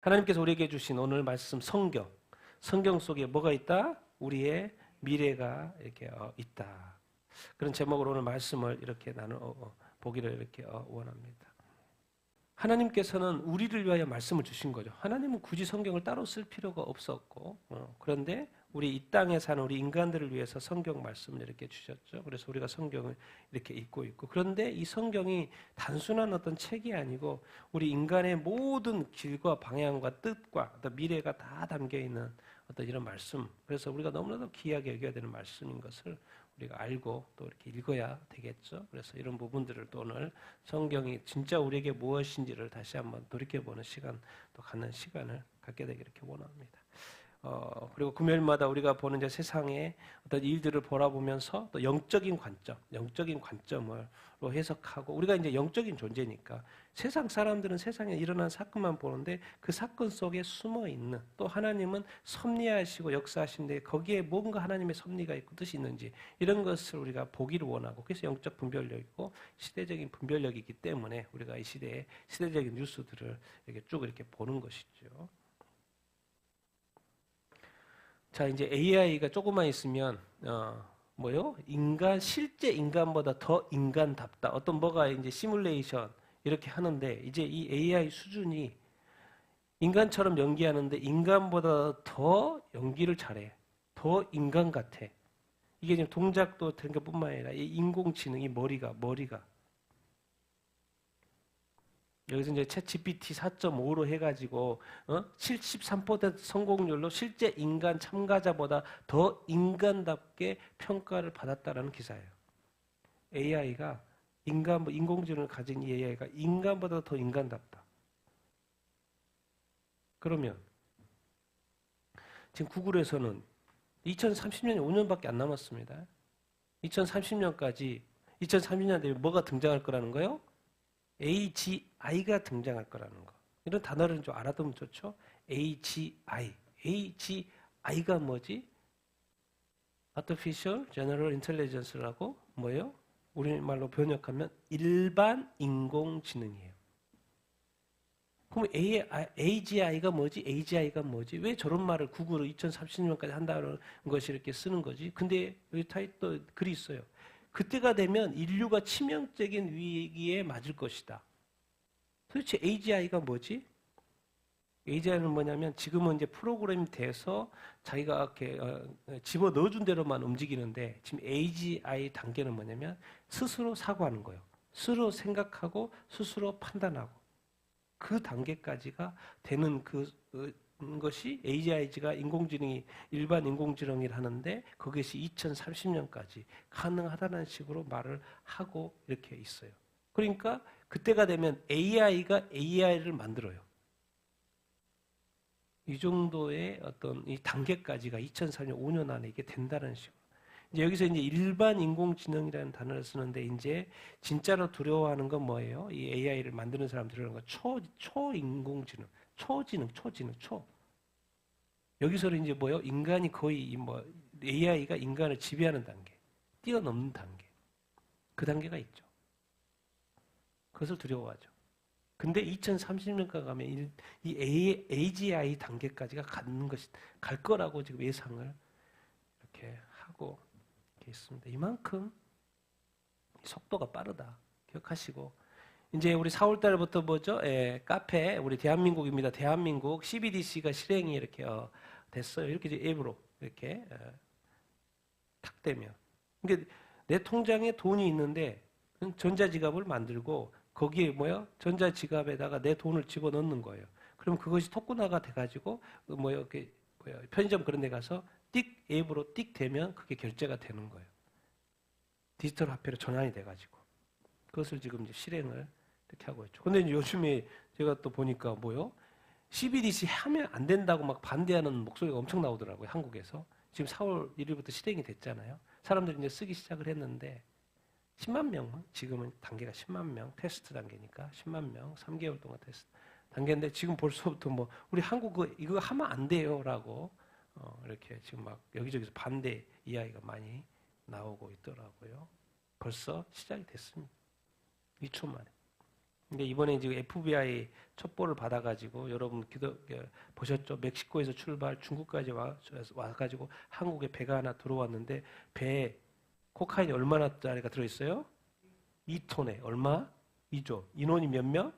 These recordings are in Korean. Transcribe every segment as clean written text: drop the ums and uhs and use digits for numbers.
하나님께서 우리에게 주신 오늘 말씀 성경 속에 뭐가 있다? 우리의 미래가 이렇게 있다. 그런 제목으로 오늘 말씀을 이렇게 나눠 보기를 이렇게 원합니다. 하나님께서는 우리를 위하여 말씀을 주신 거죠. 하나님은 굳이 성경을 따로 쓸 필요가 없었고, 그런데 우리 이 땅에 사는 우리 인간들을 위해서 성경 말씀을 이렇게 주셨죠. 그래서 우리가 성경을 이렇게 읽고 있고, 그런데 이 성경이 단순한 어떤 책이 아니고 우리 인간의 모든 길과 방향과 뜻과 어떤 미래가 다 담겨 있는 어떤 이런 말씀. 그래서 우리가 너무나도 귀하게 여겨야 되는 말씀인 것을 우리가 알고 또 이렇게 읽어야 되겠죠. 그래서 이런 부분들을 또 오늘 성경이 진짜 우리에게 무엇인지를 다시 한번 돌이켜보는 시간, 또 갖는 시간을 갖게 되기를 이렇게 원합니다. 그리고 금요일마다 우리가 보는 이제 세상의 어떤 일들을 바라보면서 또 영적인 관점으로 해석하고, 우리가 이제 영적인 존재니까 세상 사람들은 세상에 일어난 사건만 보는데 그 사건 속에 숨어 있는, 또 하나님은 섭리하시고 역사하신데 거기에 뭔가 하나님의 섭리가 있고 뜻이 있는지 이런 것을 우리가 보기를 원하고, 그래서 영적 분별력이고 시대적인 분별력이기 때문에 우리가 이 시대의 시대적인 뉴스들을 이렇게 쭉 이렇게 보는 것이죠. 자, 이제 AI가 조금만 있으면 실제 인간보다 더 인간답다. 어떤 뭐가 이제 시뮬레이션 이렇게 하는데, 이제 이 AI 수준이 인간처럼 연기하는데 인간보다 더 연기를 잘해. 더 인간 같아. 이게 지금 동작도 되는 것뿐만 아니라 이 인공지능이 머리가 여기서 이제 챗 GPT 4.5로 해가지고 73% 성공률로 실제 인간 참가자보다 더 인간답게 평가를 받았다라는 기사예요. AI가 인공지능을 가진 이 AI가 인간보다 더 인간답다. 그러면 지금 구글에서는 2030년이 5년밖에 안 남았습니다. 2030년 되면 뭐가 등장할 거라는 거예요? AGI가 등장할 거라는 거. 이런 단어를 좀 알아두면 좋죠? AGI가 뭐지? Artificial General Intelligence라고 뭐예요? 우리말로 번역하면 일반 인공지능이에요. 그럼 AGI가 뭐지? AGI가 뭐지? 왜 저런 말을 구글은 2030년까지 한다는 것이 이렇게 쓰는 거지? 근데 여기 타이틀 글이 있어요. 그때가 되면 인류가 치명적인 위기에 맞을 것이다. 도대체 AGI가 뭐지? AGI는 뭐냐면 지금은 이제 프로그램이 돼서 자기가 이렇게 집어 넣어준 대로만 움직이는데, 지금 AGI 단계는 뭐냐면 스스로 사고하는 거예요. 스스로 생각하고 스스로 판단하고 그 단계까지가 되는 것이 AGI가 일반 인공지능이라 하는데, 그것이 2030년까지 가능하다는 식으로 말을 하고 이렇게 있어요. 그러니까 그때가 되면 AI가 AI를 만들어요. 이 정도의 어떤 이 단계까지가 2030년 5년 안에 이게 된다는 식으로. 이제 여기서 이제 일반 인공지능이라는 단어를 쓰는데, 이제 진짜로 두려워하는 건 뭐예요? 이 AI를 만드는 사람들은 초인공지능, 초지능. 여기서는 이제 뭐예요? 인간이 거의 AI가 인간을 지배하는 단계, 뛰어넘는 단계, 그 단계가 있죠. 그것을 두려워하죠. 근데 2030년까지 가면 이 AGI 단계까지가 갈 거라고 지금 예상을 이렇게 하고 있습니다. 이만큼 속도가 빠르다. 기억하시고, 이제 우리 4월 달부터 뭐죠? 카페, 우리 대한민국입니다. 대한민국 CBDC가 실행이 이렇게 됐어요. 이렇게 이제 앱으로 이렇게 탁 되면, 그러니까 내 통장에 돈이 있는데 전자지갑을 만들고 거기에 전자지갑에다가 내 돈을 집어넣는 거예요. 그럼 그것이 토큰화가 돼가지고 편의점 그런 데 가서 앱으로 되면 그게 결제가 되는 거예요. 디지털 화폐로 전환이 돼가지고. 그것을 지금 이제 실행을 이렇게 하고 있죠. 근데 요즘에 제가 또 보니까 CBDC 하면 안 된다고 막 반대하는 목소리가 엄청 나오더라고요, 한국에서. 지금 4월 1일부터 실행이 됐잖아요. 사람들이 이제 쓰기 시작을 했는데, 10만 명, 지금은 단계가 10만 명, 테스트 단계니까 10만 명, 3개월 동안 테스트 단계인데, 지금 벌써부터 우리 한국 이거 하면 안 돼요라고 이렇게 지금 막 여기저기서 반대 이야기가 많이 나오고 있더라고요. 벌써 시작이 됐습니다. 2초 만에. 근데 이번에 지금 FBI 첩보를 받아가지고 여러분 보셨죠? 멕시코에서 출발 중국까지 와가지고 한국에 배가 하나 들어왔는데 배에 코카인이 얼마나짜리가 들어있어요? 2톤에 얼마? 2조. 인원이 몇 명?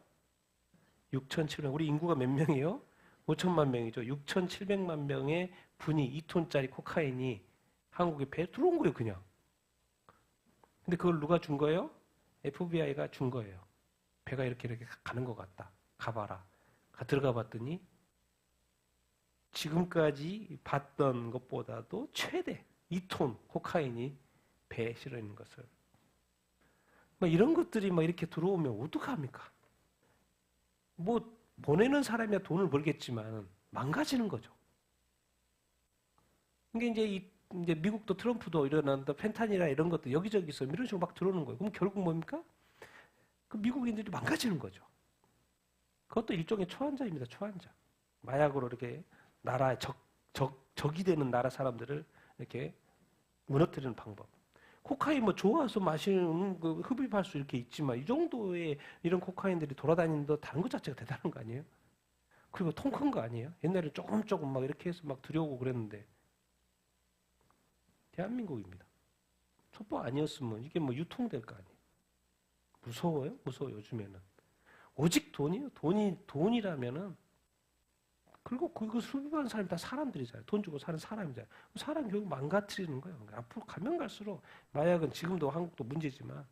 6,700. 우리 인구가 몇 명이에요? 5천만 명이죠. 6,700만 명의 분이 2톤짜리 코카인이 한국에 배에 들어온 거예요, 그냥. 근데 그걸 누가 준 거예요? FBI가 준 거예요. 배가 이렇게 가는 것 같다. 가봐라. 들어가 봤더니 지금까지 봤던 것보다도 최대 2톤 코카인이 배에 실어 있는 것을. 막 이런 것들이 막 이렇게 들어오면 어떡합니까? 뭐 보내는 사람이야 돈을 벌겠지만 망가지는 거죠. 이게 이제 미국도 트럼프도 이러는데 펜타닐이나 이런 것도 여기저기서 이런 식으로 막 들어오는 거예요. 그럼 결국 뭡니까? 그 미국인들이 망가지는 거죠. 그것도 일종의 초환자입니다. 초환자. 마약으로 이렇게 나라의 적이 되는 나라 사람들을 이렇게 무너뜨리는 방법. 코카인 뭐 좋아서 마시는 흡입할 수 이렇게 있지만 이 정도의 이런 코카인들이 돌아다니는 거 다른 것 자체가 대단한 거 아니에요? 그리고 통 큰 거 아니에요? 옛날에 조금 막 이렇게 해서 막 들여오고 그랬는데 대한민국입니다. 첩보 아니었으면 이게 뭐 유통될 거 아니에요? 무서워요? 무서워 요즘에는. 오직 돈이에요. 돈이라면은 그리고 그거 수비하는 사람이 다 사람들이잖아요. 돈 주고 사는 사람이잖아요. 사람 결국 망가뜨리는 거예요. 그러니까 앞으로 가면 갈수록 마약은 지금도 한국도 문제지만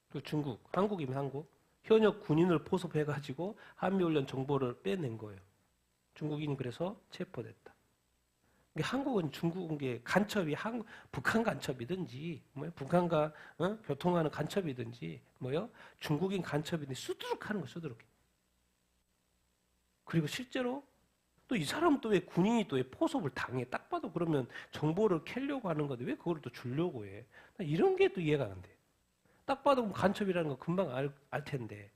또 중국, 한국이면 한국 현역 군인을 포섭해가지고 한미훈련 정보를 빼낸 거예요. 중국인 그래서 체포됐다. 한국은 중국의 간첩이 북한 간첩이든지 북한과 교통하는 간첩이든지 중국인 간첩이든지 수두룩하는 거 수두룩해. 그리고 실제로 또 이 사람 또 왜 군인이 또 왜 포섭을 당해? 딱 봐도 그러면 정보를 캐려고 하는 건데 왜 그걸 또 주려고 해? 이런 게 또 이해가 안 돼. 딱 봐도 간첩이라는 거 금방 알 텐데.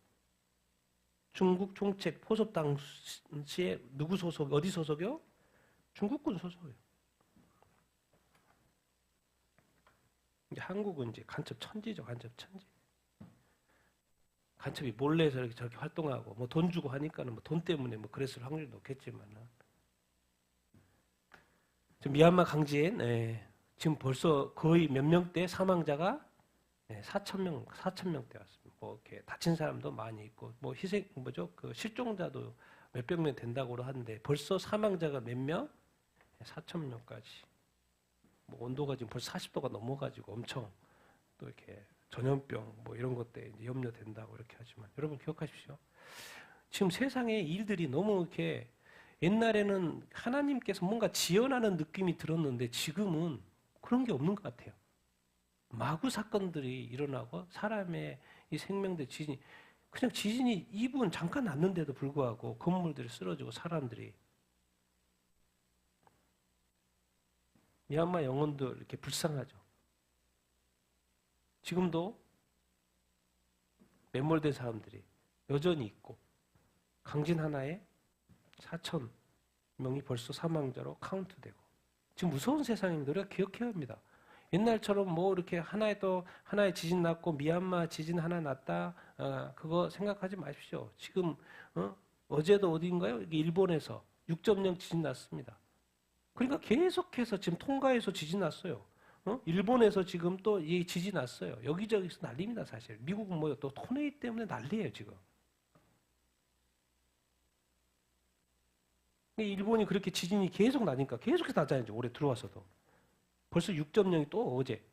중국 총책 포섭 당시에 누구 소속, 어디 소속이요? 중국군 소속이에요. 이제 한국은 이제 간첩 천지죠, 간첩 천지. 간첩이 몰래 저렇게 활동하고 뭐 돈 주고 하니까는 뭐 돈 때문에 뭐 그랬을 확률이 높겠지만은 미얀마 강진 지금 벌써 거의 몇 명대 사망자가 4천 명대 왔습니다. 뭐 이렇게 다친 사람도 많이 있고 뭐 희생 그 실종자도 몇백 명 된다고 하는데 벌써 사망자가 몇 명? 4천 명까지. 뭐 온도가 지금 벌써 40도가 넘어가지고 엄청 또 이렇게 전염병 뭐 이런 것 때문에 이제 염려된다고 이렇게 하지만 여러분 기억하십시오. 지금 세상에 일들이 너무 이렇게 옛날에는 하나님께서 뭔가 지연하는 느낌이 들었는데 지금은 그런 게 없는 것 같아요. 마구 사건들이 일어나고 사람의 이 생명대 지진이 그냥 지진이 2분 잠깐 났는데도 불구하고 건물들이 쓰러지고 사람들이 미얀마 영혼도 이렇게 불쌍하죠. 지금도 매몰된 사람들이 여전히 있고 강진 하나에 4천 명이 벌써 사망자로 카운트되고 지금 무서운 세상입니다. 우리가 기억해야 합니다. 옛날처럼 뭐 이렇게 하나의 지진 났고 미얀마 지진 하나 났다 그거 생각하지 마십시오. 지금 어제도 어디인가요? 일본에서 6.0 지진 났습니다. 그러니까 계속해서 지금 통가에서 지진 났어요. 일본에서 지금 또 이 지진 났어요. 여기저기서 난립니다, 사실. 미국은 뭐요? 또 토네이 때문에 난리예요, 지금. 일본이 그렇게 지진이 계속 나니까 계속해서 나잖아요, 올해 들어와서도. 벌써 6.0이 또 어제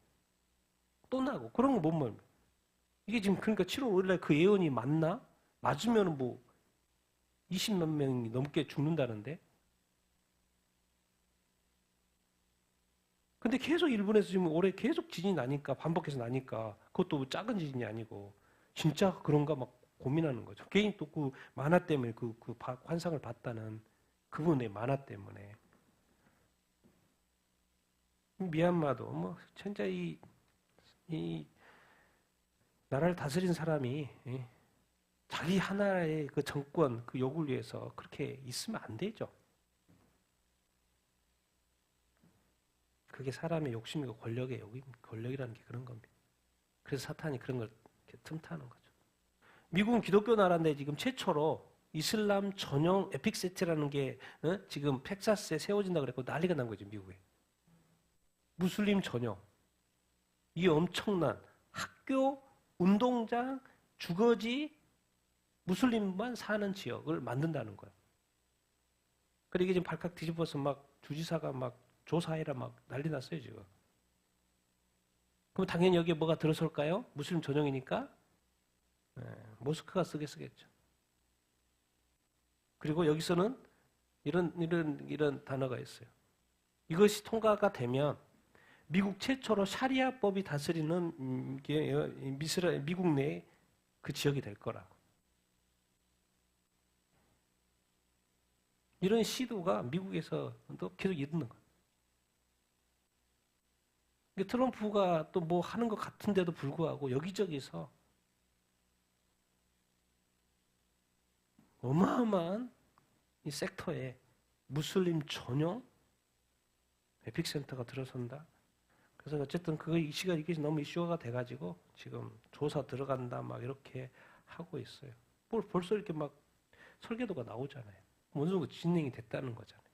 또 나고 그런 거 못 말입니다. 이게 지금 그러니까 7월 5일날 그 예언이 맞나? 맞으면 뭐 20만 명이 넘게 죽는다는데. 근데 계속 일본에서 지금 올해 계속 지진이 나니까 반복해서 나니까 그것도 작은 지진이 아니고 진짜 그런가 막 고민하는 거죠. 개인 또 그 만화 때문에 그 환상을 봤다는 그분의 만화 때문에. 미얀마도 뭐 진짜 이 나라를 다스린 사람이 자기 하나의 그 정권 그 욕을 위해서 그렇게 있으면 안 되죠. 그게 사람의 욕심이고 권력의 욕입니다. 권력이라는 게 그런 겁니다. 그래서 사탄이 그런 걸 이렇게 틈타는 거죠. 미국은 기독교 나라인데 지금 최초로 이슬람 전용 에픽세트라는 게 지금 텍사스에 세워진다 그랬고 난리가 난 거죠, 미국에. 무슬림 전용. 이게 엄청난 학교, 운동장, 주거지, 무슬림만 사는 지역을 만든다는 거예요. 그리고 이게 지금 발칵 뒤집어서 막 주지사가 막 조사해라 막 난리 났어요, 지금. 그럼 당연히 여기에 뭐가 들어설까요? 무슬림 전용이니까 모스크가 쓰겠죠. 그리고 여기서는 이런 단어가 있어요. 이것이 통과가 되면 미국 최초로 샤리아법이 다스리는 미국 내 그 지역이 될 거라고. 이런 시도가 미국에서도 계속 있는 거예요. 트럼프가 또 뭐 하는 것 같은데도 불구하고 여기저기서 어마어마한 이 섹터에 무슬림 전용 에픽센터가 들어선다. 그래서 어쨌든 그 이슈가 이게 너무 이슈가 돼가지고 지금 조사 들어간다 막 이렇게 하고 있어요. 벌써 이렇게 막 설계도가 나오잖아요. 어느 정도 진행이 됐다는 거잖아요.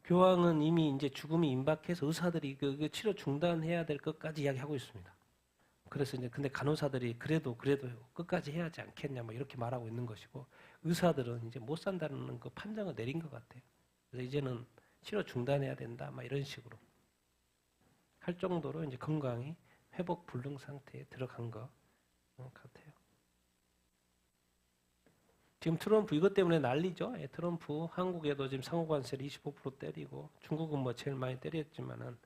교황은 이미 이제 죽음이 임박해서 의사들이 그 치료 중단해야 될 것까지 이야기하고 있습니다. 그래서 이제 근데 간호사들이 그래도 끝까지 해야 하지 않겠냐 뭐 이렇게 말하고 있는 것이고 의사들은 이제 못 산다는 그 판정을 내린 것 같아요. 그래서 이제는 치료 중단해야 된다 막 이런 식으로 할 정도로 이제 건강이 회복 불능 상태에 들어간 것 같아요. 지금 트럼프 이것 때문에 난리죠. 트럼프 한국에도 지금 상호관세를 25% 때리고 중국은 뭐 제일 많이 때렸지만은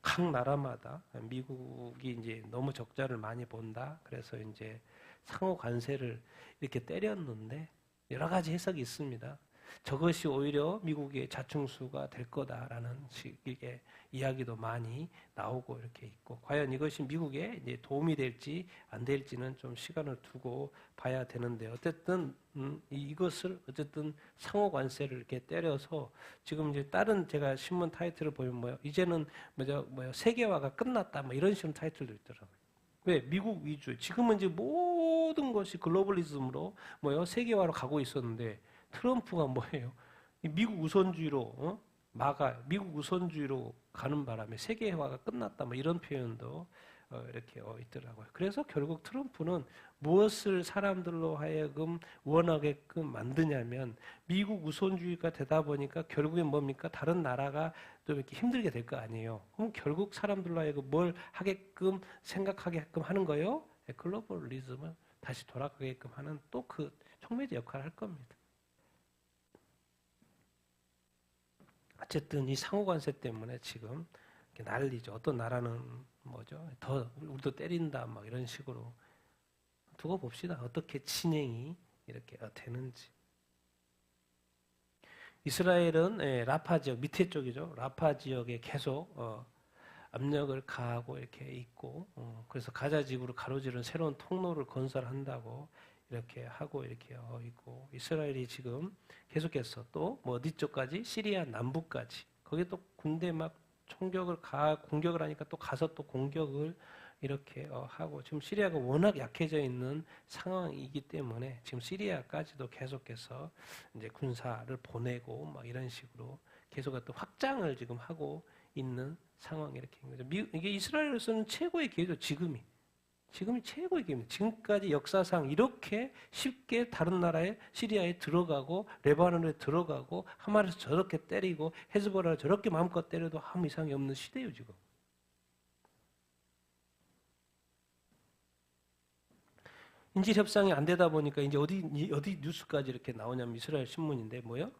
각 나라마다 미국이 이제 너무 적자를 많이 본다. 그래서 이제 상호관세를 이렇게 때렸는데 여러 가지 해석이 있습니다. 저것이 오히려 미국의 자충수가 될 거다라는 식의 이야기도 많이 나오고 이렇게 있고 과연 이것이 미국에 이제 도움이 될지 안 될지는 좀 시간을 두고 봐야 되는데 어쨌든 이것을 어쨌든 상호관세를 이렇게 때려서 지금 이제 다른 제가 신문 타이틀을 보면 뭐요 이제는 세계화가 끝났다 뭐 이런 식으로 타이틀도 있더라고요. 왜 미국 위주 지금은 이제 모든 것이 글로벌리즘으로 세계화로 가고 있었는데. 트럼프가 뭐예요? 미국 우선주의로 미국 우선주의로 가는 바람에 세계화가 끝났다 뭐 이런 표현도 이렇게 있더라고요. 그래서 결국 트럼프는 무엇을 사람들로 하여금 원하게끔 만드냐면 미국 우선주의가 되다 보니까 결국엔 뭡니까? 다른 나라가 좀 이렇게 힘들게 될 거 아니에요. 그럼 결국 사람들로 하여금 뭘 하게끔 생각하게끔 하는 거예요? 글로벌리즘을 다시 돌아가게끔 하는 또 그 촉매제 역할을 할 겁니다. 어쨌든 이 상호관세 때문에 지금 난리죠. 어떤 나라는 더 우리도 때린다 막 이런 식으로 두고 봅시다. 어떻게 진행이 이렇게 되는지. 이스라엘은 라파 지역 밑에 쪽이죠. 라파 지역에 계속 압력을 가하고 이렇게 있고 그래서 가자 지구를 가로지르는 새로운 통로를 건설한다고 이렇게 하고 이렇게 있고 이스라엘이 지금 계속해서 또 어디 쪽까지 시리아 남부까지 거기 또 군대 막 공격을 하니까 또 가서 또 공격을 이렇게 하고 지금 시리아가 워낙 약해져 있는 상황이기 때문에 지금 시리아까지도 계속해서 이제 군사를 보내고 막 이런 식으로 계속 또 확장을 지금 하고 있는 상황이 이렇게 인 거죠. 이게 이스라엘로서는 최고의 기회죠. 지금이 최고의 기회입니다. 지금까지 역사상 이렇게 쉽게 다른 나라에 시리아에 들어가고 레바논에 들어가고 하마스에서 저렇게 때리고 헤즈볼라를 저렇게 마음껏 때려도 아무 이상이 없는 시대예요. 지금. 인질 협상이 안 되다 보니까 이제 어디 뉴스까지 이렇게 나오냐면 이스라엘 신문인데 뭐요?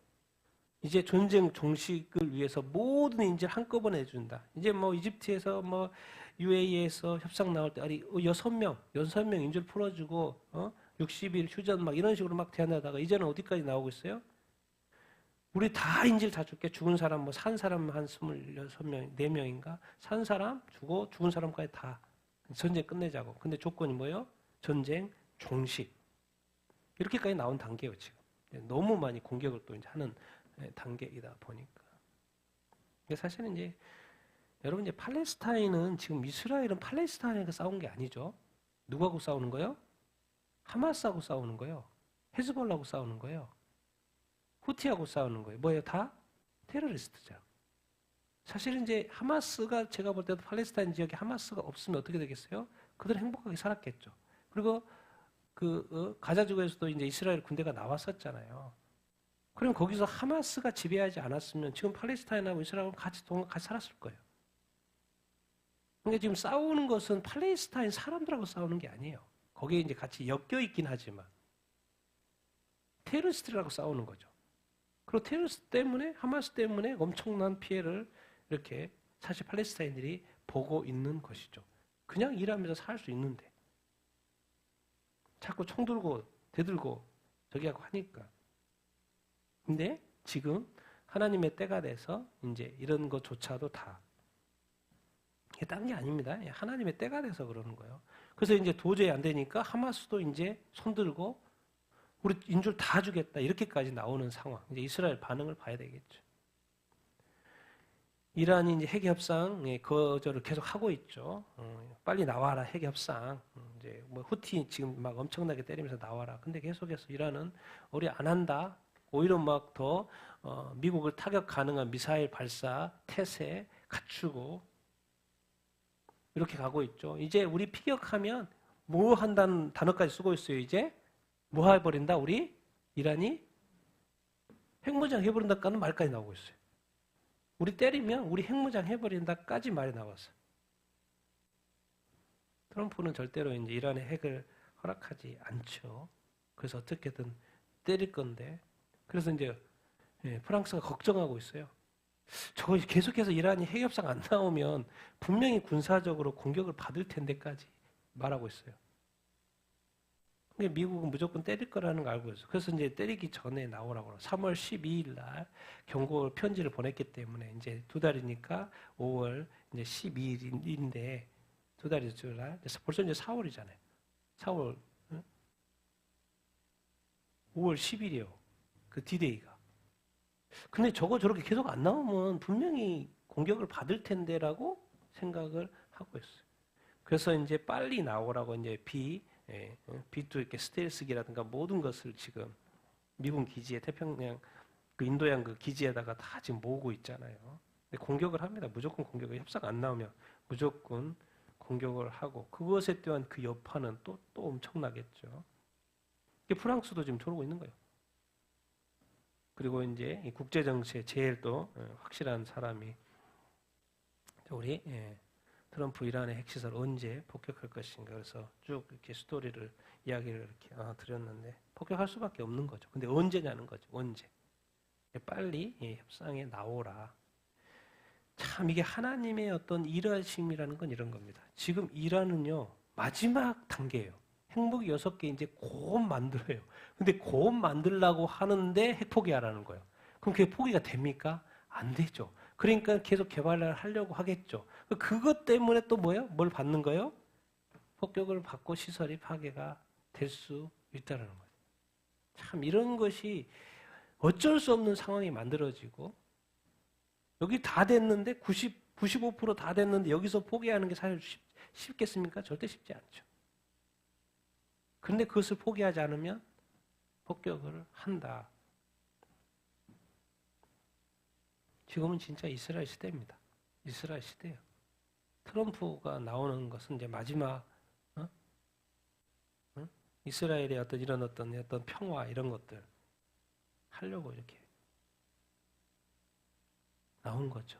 이제 전쟁 종식을 위해서 모든 인질 한꺼번에 해준다. 이제 이집트에서 UAE에서 협상 나올 때 6명 인질 풀어주고 60일 휴전 막 이런 식으로 막 대안하다가 이제는 어디까지 나오고 있어요? 우리 다 인질 다 줄게. 죽은 사람 산 사람 한 26명, 4명인가? 산 사람 주고 죽은 사람까지 다 전쟁 끝내자고. 근데 조건이 뭐예요? 전쟁 종식. 이렇게까지 나온 단계예요, 지금. 너무 많이 공격을 또 이제 하는 단계이다 보니까. 사실은 이제 여러분, 이제 팔레스타인은 지금 이스라엘은 팔레스타인하고 싸운 게 아니죠. 누구하고 싸우는 거예요? 하마스하고 싸우는 거예요. 헤즈볼라하고 싸우는 거예요. 후티하고 싸우는 거예요. 뭐예요? 다 테러리스트죠. 사실 이제 하마스가, 제가 볼 때도 팔레스타인 지역에 하마스가 없으면 어떻게 되겠어요? 그들은 행복하게 살았겠죠. 그리고 가자지구에서도 이제 이스라엘 군대가 나왔었잖아요. 그럼 거기서 하마스가 지배하지 않았으면 지금 팔레스타인하고 이스라엘은 같이 살았을 거예요. 그러니까 지금 싸우는 것은 팔레스타인 사람들하고 싸우는 게 아니에요. 거기에 이제 같이 엮여 있긴 하지만 테러리스트라고 싸우는 거죠. 그리고 테러리스트 때문에, 하마스 때문에 엄청난 피해를 이렇게 사실 팔레스타인들이 보고 있는 것이죠. 그냥 일하면서 살 수 있는데 자꾸 총 들고 대들고 저기 하고 하니까. 근데 지금 하나님의 때가 돼서 이제 이런 것조차도 다 이게 딴 게 아닙니다. 하나님의 때가 돼서 그러는 거예요. 그래서 이제 도저히 안 되니까 하마스도 이제 손들고 우리 인줄 다 주겠다 이렇게까지 나오는 상황. 이제 이스라엘 반응을 봐야 되겠죠. 이란이 이제 핵 협상 거절을 계속 하고 있죠. 빨리 나와라 핵 협상. 이제 뭐 후티 지금 막 엄청나게 때리면서 나와라. 근데 계속해서 이란은 우리 안 한다. 오히려 막 더 미국을 타격 가능한 미사일 발사 태세 갖추고 이렇게 가고 있죠. 이제 우리 피격하면 뭐 한다는 단어까지 쓰고 있어요. 이제 뭐 해버린다? 우리 이란이 핵무장 해버린다까는 말까지 나오고 있어요. 우리 때리면 우리 핵무장 해버린다까지 말이 나왔어요. 트럼프는 절대로 이제 이란의 핵을 허락하지 않죠. 그래서 어떻게든 때릴 건데, 그래서 이제 프랑스가 걱정하고 있어요. 저거 계속해서 이란이 핵 협상 안 나오면 분명히 군사적으로 공격을 받을 텐데까지 말하고 있어요. 미국은 무조건 때릴 거라는 걸 알고 있어요. 그래서 이제 때리기 전에 나오라고 3월 12일 날 경고 편지를 보냈기 때문에 이제 2달이니까 5월 이제 12일인데 2달이 날 벌써 이제 4월이잖아요. 4월 5월 10일이요. 그 디데이가. 근데 저거 저렇게 계속 안 나오면 분명히 공격을 받을 텐데라고 생각을 하고 있어요. 그래서 이제 빨리 나오라고 이제 B2 이렇게 스텔스기라든가 모든 것을 지금 미군 기지에 태평양 그 인도양 그 기지에다가 다 지금 모으고 있잖아요. 근데 공격을 합니다. 무조건 공격을 협상 안 나오면 무조건 공격을 하고 그것에 대한 그 여파는 또 엄청나겠죠. 이게 프랑스도 지금 저러고 있는 거예요. 그리고 이제 이 국제 정치에 제일 또 확실한 사람이 우리 트럼프 이란의 핵시설 언제 폭격할 것인가. 그래서 쭉 이렇게 스토리를 이야기를 이렇게 드렸는데 폭격할 수밖에 없는 거죠. 근데 언제냐는 거죠. 언제. 빨리 협상에 나오라. 참 이게 하나님의 어떤 일하심이라는 건 이런 겁니다. 지금 이란은요 마지막 단계예요. 핵무기 6개 이제 곧 만들어요. 근데 곧 만들려고 하는데 핵 포기하라는 거예요. 그럼 그게 포기가 됩니까? 안 되죠. 그러니까 계속 개발을 하려고 하겠죠. 그것 때문에 또 뭐예요? 뭘 받는 거예요? 폭격을 받고 시설이 파괴가 될 수 있다는 거죠. 참 이런 것이 어쩔 수 없는 상황이 만들어지고 여기 다 됐는데 95% 됐는데 여기서 포기하는 게 사실 쉽겠습니까? 절대 쉽지 않죠. 그런데 그것을 포기하지 않으면 폭격을 한다. 지금은 진짜 이스라엘 시대입니다. 이스라엘 시대예요. 트럼프가 나오는 것은 이제 마지막 이스라엘의 어떤 평화 이런 것들 하려고 이렇게 나온 거죠.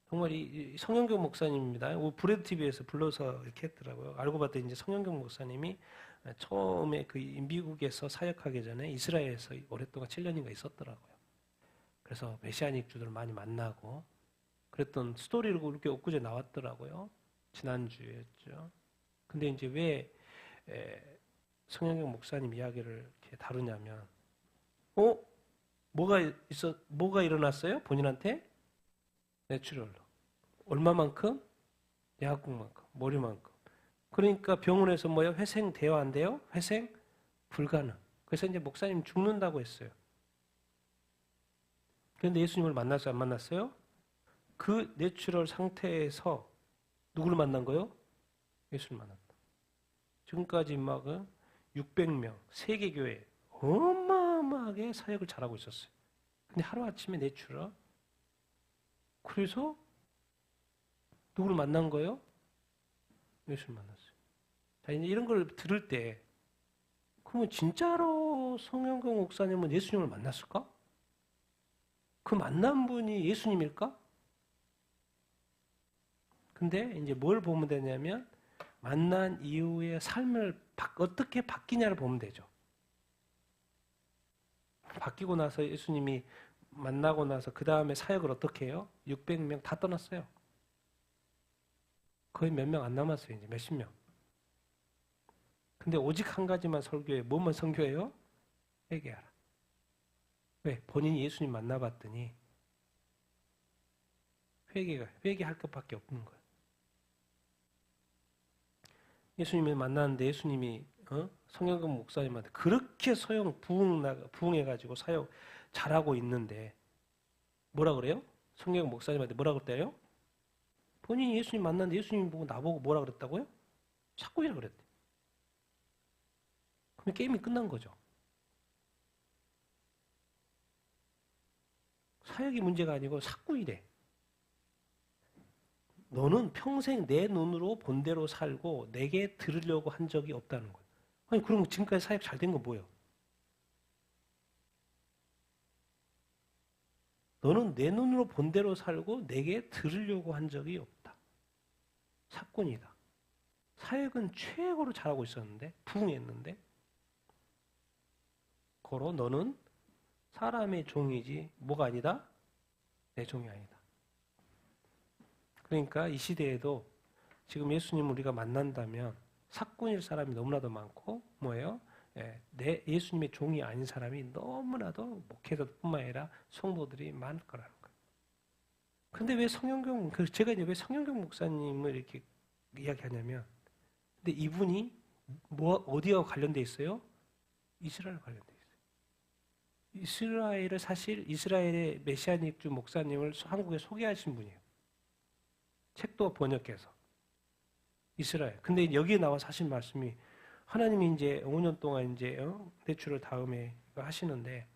정말 이 성영경 목사님입니다. 브레드 TV에서 불러서 이렇게 했더라고요. 알고 봤더니 이제 성영경 목사님이 처음에 그 미국에서 사역하기 전에 이스라엘에서 오랫동안 7년인가 있었더라고요. 그래서 메시아닉주들 많이 만나고 그랬던 스토리를 그렇게 엊그제 나왔더라고요. 지난주였죠. 근데 이제 왜 성영경 목사님 이야기를 이렇게 다루냐면 뭐가 일어났어요? 본인한테? 내추럴로. 얼마만큼? 약국만큼, 머리만큼. 그러니까 병원에서 뭐예요? 회생돼요, 안 돼요? 회생 불가능. 그래서 이제 목사님 죽는다고 했어요. 그런데 예수님을 만났어요, 안 만났어요? 그 내추럴 상태에서 누구를 만난 거요? 예수를 만났다. 지금까지 막 600명 세계교회 어마어마하게 사역을 잘하고 있었어요. 근데 하루아침에 내추럴. 그래서 누구를 만난 거예요? 예수를 만났어요. 자, 이제 이런 걸 들을 때 그러면 진짜로 송영경 목사님은 예수님을 만났을까? 그 만난 분이 예수님일까? 근데 이제 뭘 보면 되냐면 만난 이후의 삶을 어떻게 바뀌냐를 보면 되죠. 바뀌고 나서 예수님이 만나고 나서 그 다음에 사역을 어떻게 해요? 600명 다 떠났어요. 거의 몇 명 안 남았어요. 이제 몇십 명. 근데 오직 한 가지만 설교해. 뭐만 선교해요? 회개하라. 왜? 본인이 예수님 만나봤더니 회개할 것밖에 없는 거예요. 예수님을 만났는데 예수님이 성경금 목사님한테 그렇게 부흥해가지고 사역 잘하고 있는데 뭐라 그래요? 성경금 목사님한테 뭐라 그랬대요? 본인이 예수님 만났는데 예수님 보고 나보고 뭐라 그랬다고요? 사꾼이라 그랬대. 그럼 게임이 끝난 거죠. 사역이 문제가 아니고 사꾼이래. 너는 평생 내 눈으로 본 대로 살고 내게 들으려고 한 적이 없다는 거예요. 아니 그럼 지금까지 사역 잘 된 건 뭐예요? 너는 내 눈으로 본 대로 살고 내게 들으려고 한 적이 없다. 사꾼이다. 사역은 최고로 잘하고 있었는데 부흥했는데 고로 너는 사람의 종이지 뭐가 아니다? 내 종이 아니다. 그러니까 이 시대에도 지금 예수님 우리가 만난다면 사꾼일 사람이 너무나도 많고 뭐예요? 내 예수님의 종이 아닌 사람이 너무나도 목회자뿐만 아니라 성도들이 많을 거라는 거예요. 근데 왜 제가 이제 왜 성영경 목사님을 이렇게 이야기하냐면 근데 이분이 어디와 관련돼 있어요? 이스라엘 관련돼 있어요. 이스라엘을 사실 이스라엘의 메시아닉주 목사님을 한국에 소개하신 분이에요. 책도 번역해서. 이스라엘. 근데 여기에 나와 사실 말씀이 하나님이 이제 5년 동안 이제 내추럴 다음에 하시는데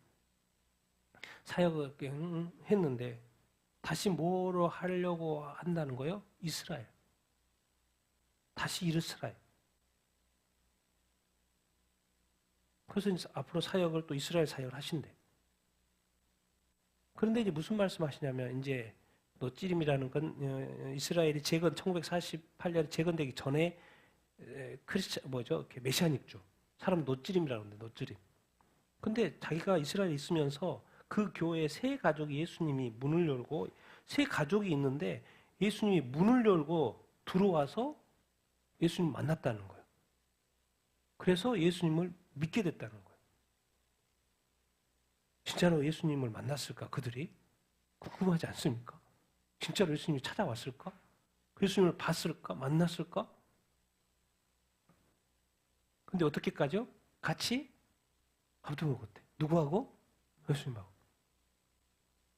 사역을 했는데 다시 뭐로 하려고 한다는 거예요? 이스라엘. 다시 이스라엘. 그래서 이제 앞으로 사역을 또 이스라엘 사역을 하신대. 그런데 이제 무슨 말씀 하시냐면 이제 노찌림이라는 건 이스라엘이 1948년에 재건되기 전에 메시아닉주 사람 노찌림이라고 하는데 노찌림. 근데 자기가 이스라엘에 있으면서 그 교회에 세 가족이 예수님이 문을 열고 세 가족이 있는데 예수님이 문을 열고 들어와서 예수님 만났다는 거예요. 그래서 예수님을 믿게 됐다는 거예요. 진짜로 예수님을 만났을까 그들이? 궁금하지 않습니까? 진짜로 예수님이 찾아왔을까? 예수님을 봤을까? 만났을까? 근데 어떻게까지요? 같이 밥도 먹었대. 누구하고? 예수님하고.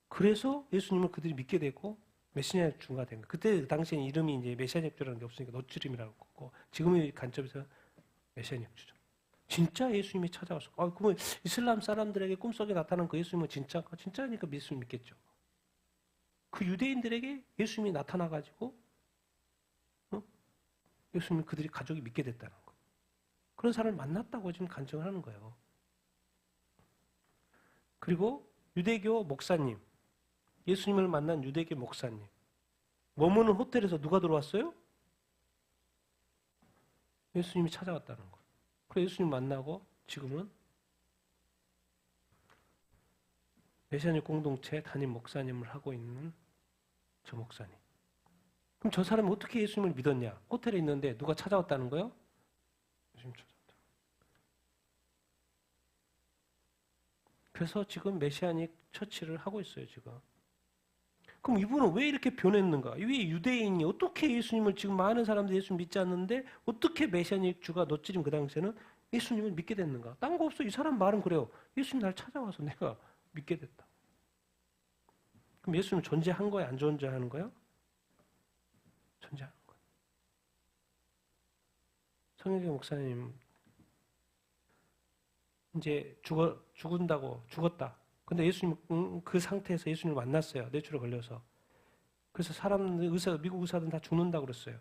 그래서 예수님을 그들이 믿게 되고 메시아닉주가 된 거예요. 그때 당시엔 이름이 이제 메시아닉주라는 게 없으니까 노츠림이라고 했고 지금의 관점에서 메시아닉주죠. 진짜 예수님이 찾아왔어. 그러면 이슬람 사람들에게 꿈속에 나타난 그 예수님은 진짜니까 예수님 믿겠죠. 그 유대인들에게 예수님이 나타나가지고 예수님 그들이 가족이 믿게 됐다는 거. 그런 사람을 만났다고 지금 간증을 하는 거예요. 그리고 유대교 목사님, 예수님을 만난 유대교 목사님, 머무는 호텔에서 누가 들어왔어요? 예수님이 찾아왔다는 거예요. 그래서 예수님 만나고 지금은 메시아닉 공동체 담임 목사님을 하고 있는 저 목사님. 그럼 저 사람이 어떻게 예수님을 믿었냐? 호텔에 있는데 누가 찾아왔다는 거예요? 예수님 찾아왔다. 그래서 지금 메시아닉 처치를 하고 있어요, 지금. 그럼 이분은 왜 이렇게 변했는가? 왜 유대인이 어떻게 예수님을 지금 많은 사람들이 예수님 믿지 않는데 어떻게 메시아닉 주가 노찌림 그 당시에는 예수님을 믿게 됐는가? 딴 거 없어. 이 사람 말은 그래요. 예수님 날 찾아와서 내가 믿게 됐다. 그럼 예수님 존재한 거예요? 안 존재하는 거예요? 존재하는 거예요. 성경의 목사님 이제 죽었다. 근데 예수님 그 상태에서 예수님을 만났어요. 뇌출에 걸려서. 그래서 사람들 미국 의사들은 다 죽는다 그랬어요.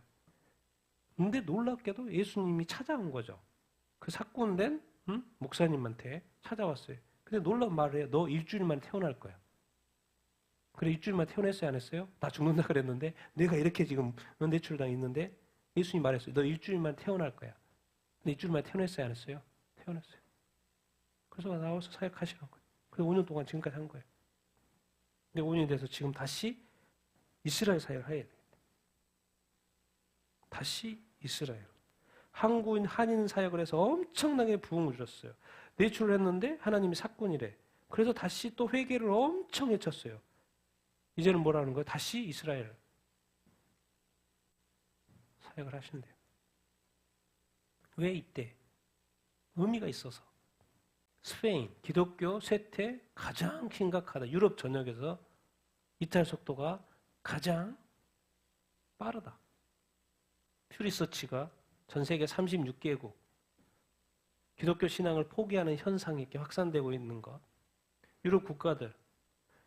근데 놀랍게도 예수님이 찾아온 거죠. 그 사건된 목사님한테 찾아왔어요. 근데 놀라운 말을 해요. 너 일주일만 태어날 거야. 그래 일주일만 태어났어요? 안 했어요? 나 죽는다 그랬는데 내가 이렇게 지금 뇌출당 있는데 예수님이 말했어요. 너 일주일만 태어날 거야. 근데 일주일만 태어났어요? 안 했어요? 태어났어요. 그래서 나와서 사역하시는 거예요. 그래서 5년 동안 지금까지 한 거예요. 근데 5년이 돼서 지금 다시 이스라엘 사역을 해야 돼요. 다시 이스라엘. 한인 사역을 해서 엄청나게 부흥을 줬어요. 뇌출을 했는데 하나님이 사건이래. 그래서 다시 또 회개를 엄청 외쳤어요. 이제는 뭐라는 거예요? 다시 이스라엘 사역을 하신대요. 왜 이때? 의미가 있어서. 스페인, 기독교 쇠퇴 가장 심각하다. 유럽 전역에서 이탈 속도가 가장 빠르다. 퓨리서치가 전 세계 36개국 기독교 신앙을 포기하는 현상이 이렇게 확산되고 있는 것. 유럽 국가들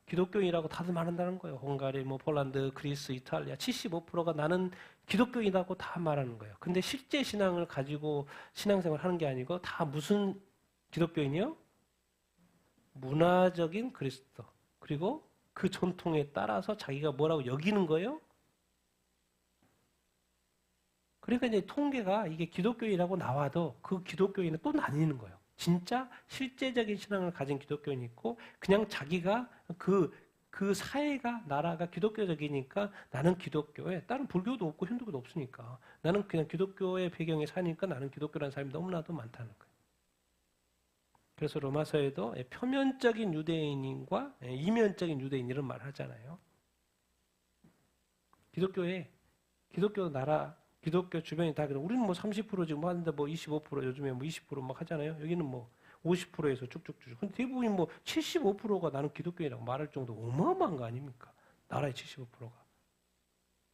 기독교인이라고 다들 말한다는 거예요. 헝가리, 폴란드, 그리스, 이탈리아 75%가 나는 기독교인이라고 다 말하는 거예요. 근데 실제 신앙을 가지고 신앙생활을 하는 게 아니고 다 무슨 기독교인이요? 문화적인 그리스도. 그리고 그 전통에 따라서 자기가 뭐라고 여기는 거예요? 그러니까 이제 통계가 이게 기독교인이라고 나와도 그 기독교인은 또 나뉘는 거예요. 진짜 실제적인 신앙을 가진 기독교인이 있고 그냥 자기가 그 사회가 나라가 기독교적이니까 나는 기독교에 다른 불교도 없고 힌두교도 없으니까 나는 그냥 기독교의 배경에 사니까 나는 기독교라는 사람이 너무나도 많다는 거예요. 그래서 로마서에도 표면적인 유대인과 이면적인 유대인 이런 말을 하잖아요. 기독교 나라 기독교 주변이 다 그래. 우리는 뭐 30% 지금 하는데 뭐 25% 요즘에 뭐 20% 하잖아요. 여기는 뭐 50%에서 쭉쭉쭉. 근데 대부분 뭐 75%가 나는 기독교인이라고 말할 정도 어마어마한 거 아닙니까? 나라의 75%가.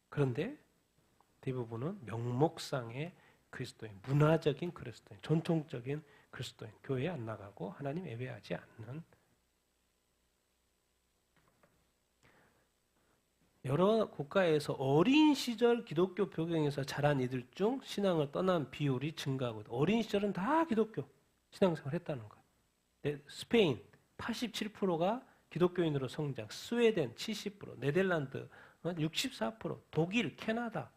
그런데 대부분은 명목상의 그리스도인, 문화적인 그리스도인, 전통적인 그리스도인, 교회에 안 나가고 하나님 예배하지 않는 여러 국가에서 어린 시절 기독교 배경에서 자란 이들 중 신앙을 떠난 비율이 증가하고 어린 시절은 다 기독교 신앙생활을 했다는 거예요. 스페인 87%가 기독교인으로 성장, 스웨덴 70%, 네덜란드 64%, 독일, 캐나다,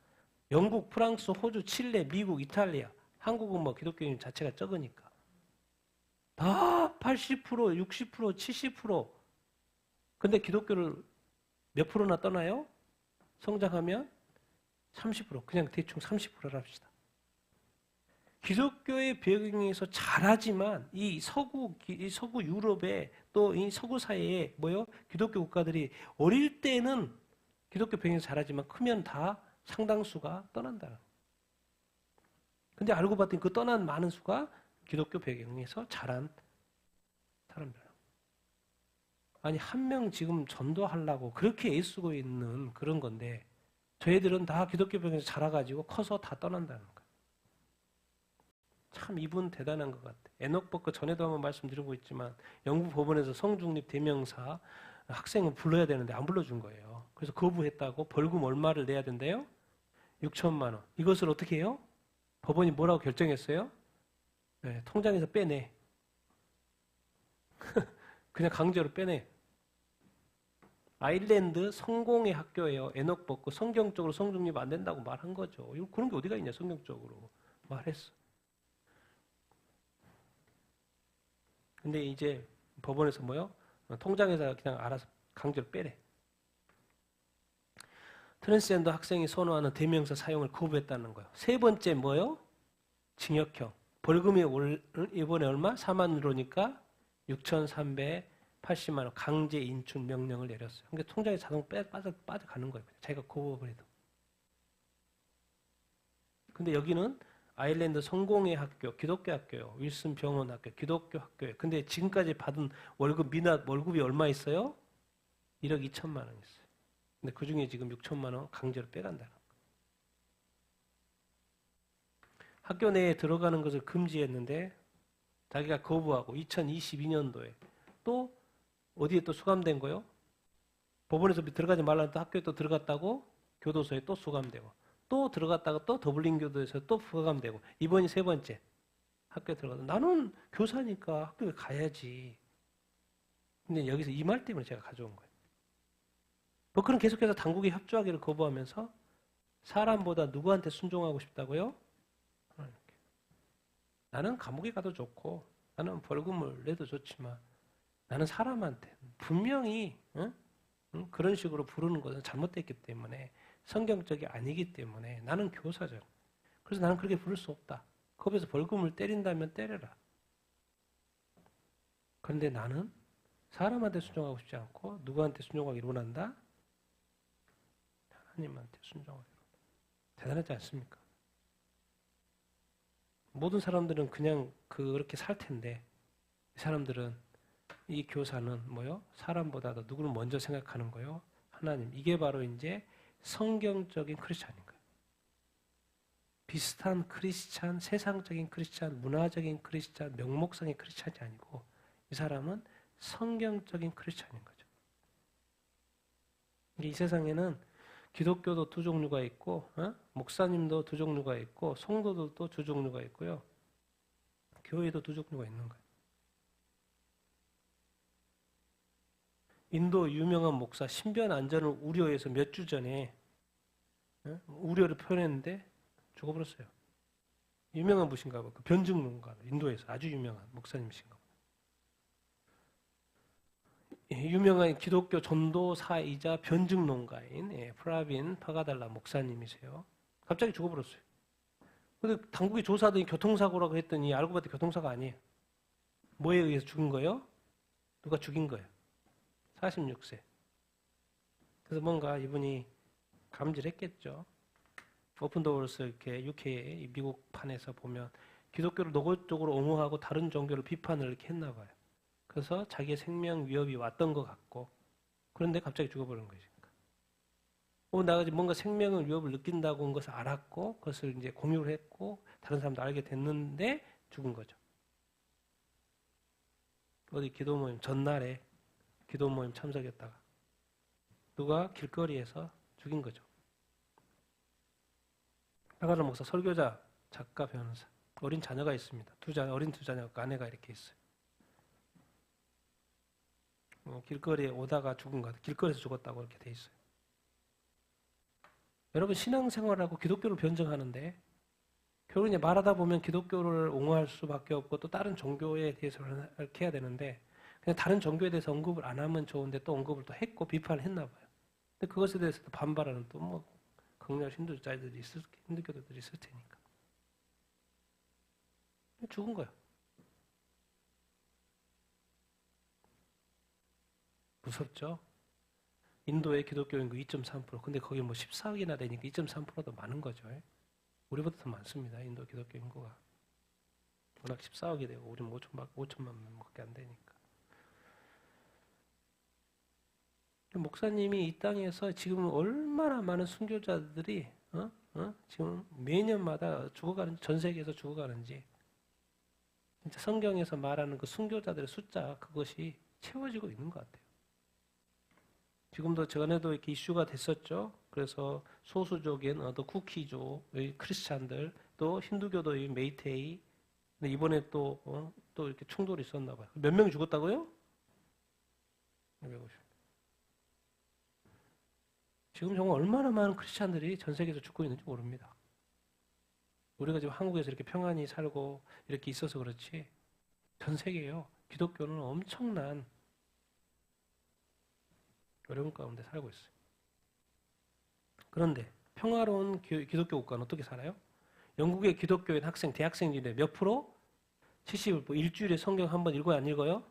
영국, 프랑스, 호주, 칠레, 미국, 이탈리아, 한국은 뭐 기독교인 자체가 적으니까 다 80%, 60%, 70%. 근데 기독교를 몇 프로나 떠나요? 성장하면 30%. 그냥 대충 30%라 합시다. 기독교의 배경에서 자라지만 이 서구 유럽의 또 이 서구 사회에 기독교 국가들이 어릴 때는 기독교 배경에서 자라지만 크면 다 상당수가 떠난다. 근데 알고 봤더니 그 떠난 많은 수가 기독교 배경에서 자란 사람들. 아니 한 명 지금 전도하려고 그렇게 애쓰고 있는 그런 건데 저희들은 다 기독교 배경에서 자라가지고 커서 다 떠난다는 거예요. 참 이분 대단한 것 같아요. 에녹 버크 전에도 한번 말씀드리고 있지만 영국 법원에서 성중립 대명사 학생을 불러야 되는데 안 불러준 거예요. 그래서 거부했다고 벌금 얼마를 내야 된대요? 6천만 원. 이것을 어떻게 해요? 법원이 뭐라고 결정했어요? 네, 통장에서 빼내. 그냥 강제로 빼내. 아일랜드 성공의 학교예요. 에녹 버크 성경적으로 성중립 안 된다고 말한 거죠. 그런 게 어디가 있냐 성경적으로 말했어. 근데 이제 법원에서 통장에서 그냥 알아서 강제로 빼래. 트랜스젠더 학생이 선호하는 대명사 사용을 거부했다는 거예요. 세 번째 뭐요? 징역형. 벌금이 이번에 얼마? 4만 유로니까 6,380만 원 강제 인출 명령을 내렸어요. 그러니까 통장에 자동 빠져가는 거예요. 자기가 거부를 해도. 근데 여기는 아일랜드 성공의 학교, 기독교 학교요. 윌슨 병원 학교, 기독교 학교예요. 근데 지금까지 받은 월급이 얼마 있어요? 1억 2천만 원 있어요. 근데 그 중에 지금 6천만 원 강제로 빼간다는 거예요. 학교 내에 들어가는 것을 금지했는데 자기가 거부하고 2022년도에 또 어디에 또 수감된 거요? 법원에서 들어가지 말라는 또 학교에 또 들어갔다고 교도소에 또 수감되고 또 들어갔다가 또 더블링 교도소에 또 수감되고 이번이 세 번째 학교에 들어가서 나는 교사니까 학교에 가야지. 근데 여기서 이 말 때문에 제가 가져온 거예요. 뭐 그럼 계속해서 당국이 협조하기를 거부하면서 사람보다 누구한테 순종하고 싶다고요? 나는 감옥에 가도 좋고 나는 벌금을 내도 좋지만 나는 사람한테 분명히 그런 식으로 부르는 것은 잘못됐기 때문에 성경적이 아니기 때문에 나는 교사잖아. 그래서 나는 그렇게 부를 수 없다. 거기서 벌금을 때린다면 때려라. 그런데 나는 사람한테 순종하고 싶지 않고 누구한테 순종하기를 원한다? 하나님한테 순종하기를 원한다. 대단하지 않습니까? 모든 사람들은 그냥 그렇게 살 텐데 이 사람들은 이 교사는 뭐요? 사람보다도 누구를 먼저 생각하는 거요? 하나님. 이게 바로 이제 성경적인 크리스찬인 거예요. 비슷한 크리스찬, 세상적인 크리스찬, 문화적인 크리스찬, 명목상의 크리스찬이 아니고 이 사람은 성경적인 크리스찬인 거죠. 이 세상에는 기독교도 두 종류가 있고 목사님도 두 종류가 있고 성도들도 두 종류가 있고요. 교회도 두 종류가 있는 거예요. 인도 유명한 목사 신변 안전을 우려해서 몇 주 전에 우려를 표현했는데 죽어버렸어요. 유명한 분인가 봐. 그 변증론가 인도에서 아주 유명한 목사님이신가 봐. 유명한 기독교 전도사이자 변증론가인 프라빈 파가달라 목사님이세요. 갑자기 죽어버렸어요. 근데 당국이 조사하더니 교통사고라고 했더니 알고 봤더니 교통사고 아니에요. 뭐에 의해서 죽은 거예요? 누가 죽인 거예요. 46세. 그래서 뭔가 이분이 감질했겠죠. 오픈도어스 이렇게 UK 미국판에서 보면 기독교를 노골적으로 옹호하고 다른 종교를 비판을 이렇게 했나 봐요. 그래서 자기의 생명 위협이 왔던 것 같고 그런데 갑자기 죽어버린 거죠. 내가 뭔가 생명의 위협을 느낀다고 한 것을 알았고 그것을 이제 공유를 했고 다른 사람도 알게 됐는데 죽은 거죠. 어디 기도 모임 전날에 기도 모임 참석했다가 누가 길거리에서 죽인 거죠. 파가달라 목사 설교자, 작가, 변호사. 어린 자녀가 있습니다. 어린 두 자녀가 아내가 이렇게 있어요. 길거리에 오다가 죽은 것 같아요. 길거리에서 죽었다고 이렇게 돼 있어요. 여러분 신앙생활하고 기독교를 변증하는데 결국 이제 말하다 보면 기독교를 옹호할 수밖에 없고 또 다른 종교에 대해서 이렇게 해야 되는데 그냥 다른 종교에 대해서 언급을 안 하면 좋은데 또 언급을 또 했고 비판을 했나 봐요. 근데 그것에 대해서 또 반발하는 또 뭐 극렬 힌두교도들이 있을 테니까 죽은 거예요. 무섭죠? 인도의 기독교 인구 2.3%. 근데 거기 뭐 14억이나 되니까 2.3%도 많은 거죠. 우리보다 더 많습니다. 인도 기독교 인구가. 워낙 14억이 되고 우리는 5천만 명밖에 안 되니까. 목사님이 이 땅에서 지금 얼마나 많은 순교자들이 지금 매년마다 죽어가는지 전 세계에서 죽어가는지 진짜 성경에서 말하는 그 순교자들의 숫자 그것이 채워지고 있는 것 같아요. 지금도 전에도 이렇게 이슈가 됐었죠. 그래서 소수족인 쿠키족의 크리스찬들 또 힌두교도의 메이테이 근데 이번에 또 이렇게 충돌이 있었나 봐요. 몇 명이 죽었다고요? 250. 지금 정말 얼마나 많은 크리스찬들이 전 세계에서 죽고 있는지 모릅니다. 우리가 지금 한국에서 이렇게 평안히 살고 이렇게 있어서 그렇지 전 세계요. 기독교는 엄청난 어려운 가운데 살고 있어요. 그런데 평화로운 기독교 국가는 어떻게 살아요? 영국의 기독교인 학생, 대학생들의 몇 프로? 70%. 일주일에 성경 한 번 읽어요? 안 읽어요?